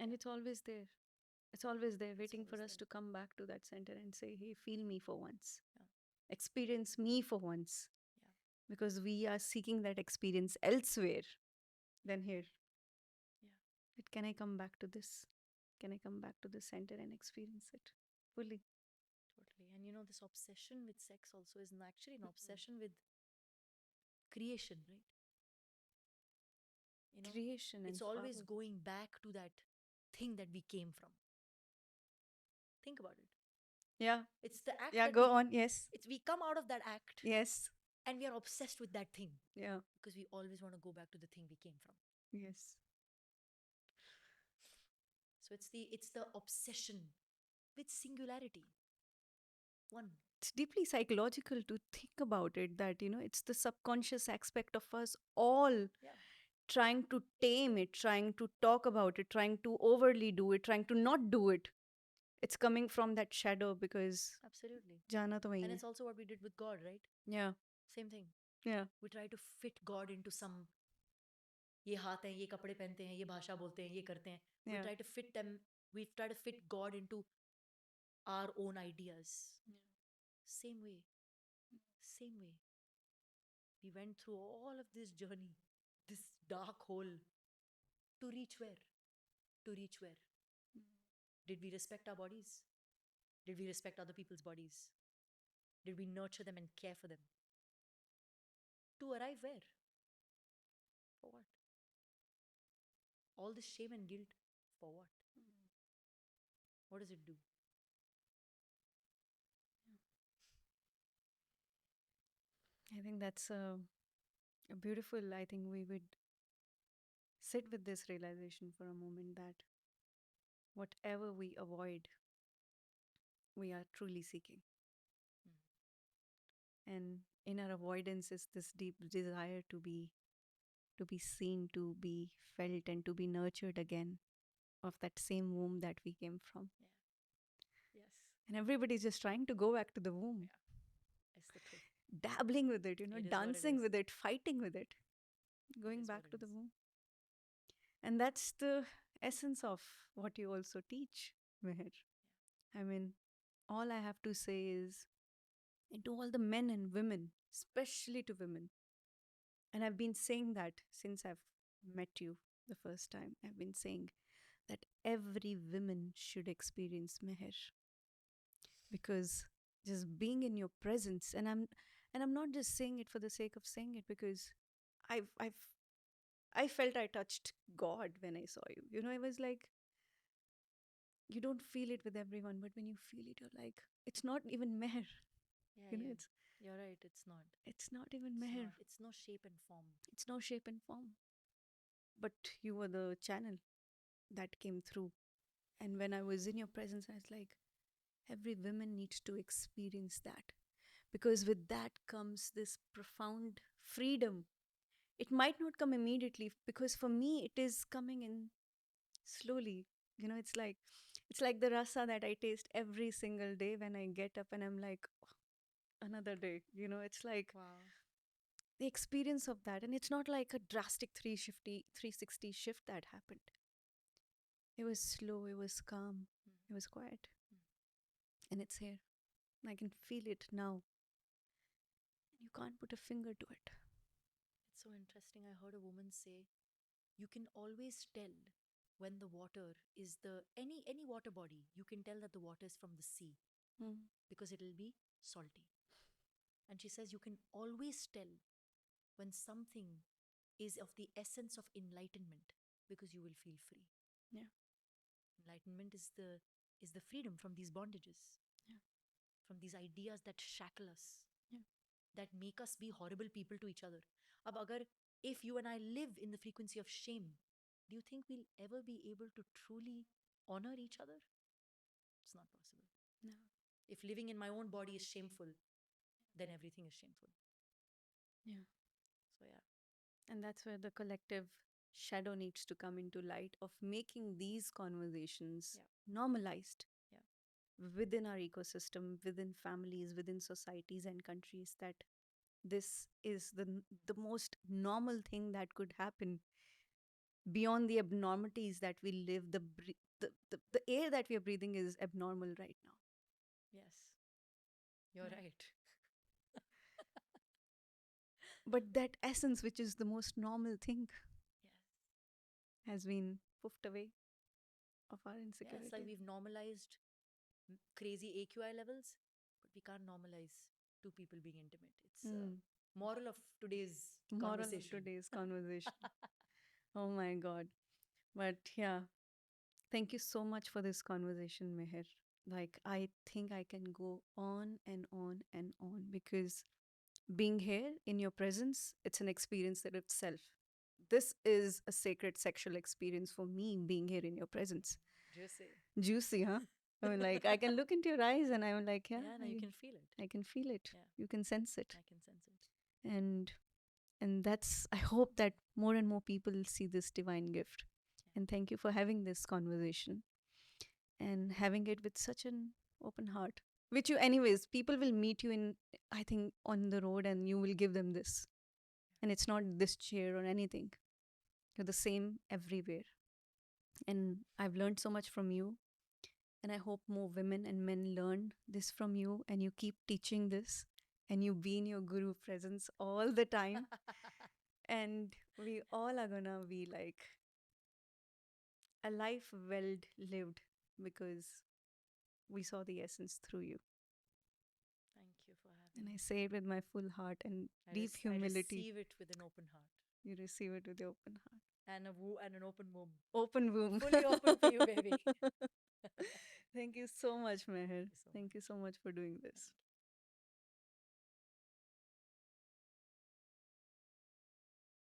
And it's always there. It's always there, waiting for always us there. to come back to that center and say, hey, feel me for once. Yeah. Experience me for once. Yeah. Because we are seeking that experience elsewhere than here. Yeah. But can I come back to this? Can I come back to the center and experience it fully? Totally. And this obsession with sex also is actually an obsession with creation, right? Creation and It's always power. going back to that thing that we came from. Think about it. Yeah. It's the act Yeah, that go on. Yes. we come out of that act Yes. and we are obsessed with that thing Yeah. because we always want to go back to the thing we came from. Yes. So it's the obsession with singularity. One. It's deeply psychological to think about it, that, it's the subconscious aspect of us all Yeah. trying to tame it, trying to talk about it, trying to overly do it, trying to not do it. It's coming from that shadow because Absolutely. jana to wahi And hai. it's also what we did with God, right? Yeah. Same thing. Yeah. We try to fit God into some, ये हाथ हैं, ये कपड़े पहनते हैं, ये भाषा बोलते हैं, ये करते हैं. We Yeah. try to fit them, we try to fit God into our own ideas. Same way. Same way. We went through all of this journey, this dark hole, to reach where? To reach where? Did we respect our bodies? Did we respect other people's bodies? Did we nurture them and care for them? To arrive where? For what? All this shame and guilt, for what? What does it do? I think that's a beautiful, I think we would sit with this realization for a moment that whatever we avoid, we are truly seeking. And in our avoidance is this deep desire to be seen, to be felt, and to be nurtured again of that same womb that we came from. Yes. And everybody's just trying to go back to the womb, It's the truth. dabbling with it, It is what it dancing is. with it, fighting with it, going is back what to it the is. womb. And that's the essence of what you also teach, Meher. I mean, all I have to say is, and to all the men and women, especially to women, and I've been saying that since I've met you the first time, I've been saying that every woman should experience Meher, because just being in your presence, and I'm not just saying it for the sake of saying it, because I've I felt I touched God when I saw you. It was like, you don't feel it with everyone, but when you feel it, you're like, it's not even Meher. Yeah. It's You're right, it's not. not even It's Meher. not. It's no shape and form. It's no shape and form. But you were the channel that came through. And when I was in your presence, I was like, every woman needs to experience that. Because with that comes this profound freedom. It might not come immediately, because for me it is coming in slowly. It's like the rasa that I taste every single day when I get up and I'm like, "Oh, another day." It's like Wow. the experience of that. And it's not like a drastic 360 shift that happened. It was slow, it was calm, it was quiet. And it's here. I can feel it now. And you can't put a finger to it. It's so interesting. I heard a woman say, you can always tell when the water is any water body, you can tell that the water is from the sea Mm. because it'll be salty. And she says you can always tell when something is of the essence of enlightenment because you will feel free. Yeah. Enlightenment is the freedom from these bondages, Yeah. from these ideas that shackle us, Yeah. that make us be horrible people to each other. Ab agar if you and I live in the frequency of shame, do you think we'll ever be able to truly honor each other? It's not possible. No. If living in my own body is shameful, then everything is shameful. Yeah. So yeah. And that's where the collective shadow needs to come into light of making these conversations normalized within our ecosystem, within families, within societies and countries, that this is the most normal thing that could happen beyond the abnormalities that we live. The air that we are breathing is abnormal right now. Yes. You're Yeah. right. But that essence, which is the most normal thing, Yes. has been puffed away of our Yeah, insecurity. it's like we've normalized crazy AQI levels, but we can't normalize two people being intimate. It's moral of today's Moral of conversation. today's conversation. Oh my God. But yeah, thank you so much for this conversation, Meher. Like, I think I can go on and on and on, because being here in your presence, it's an experience in itself. This is a sacred sexual experience for me, being here in your presence. Juicy. Juicy, huh? I mean, like, I can look into your eyes and I'm like, yeah, Yeah, no, you can feel it. I can feel it. Yeah. You can sense it. I can sense it. And that's, I hope that more and more people see this divine gift. And thank you for having this conversation and having it with such an open heart. Which you, anyways, people will meet you in, I think, on the road, and you will give them this. And it's not this chair or anything. You're the same everywhere. And I've learned so much from you. And I hope more women and men learn this from you, and you keep teaching this, and you be in your guru presence all the time. And we all are gonna be like a life well lived, because we saw the essence through you. Thank you for having And I me. say it with my full heart and deep I humility. receive it with an open heart You receive it with your open heart. and an open womb. Open womb. Fully open for you, baby. Thank you so much, Meher. Thank you so Thank you much. so much for doing this.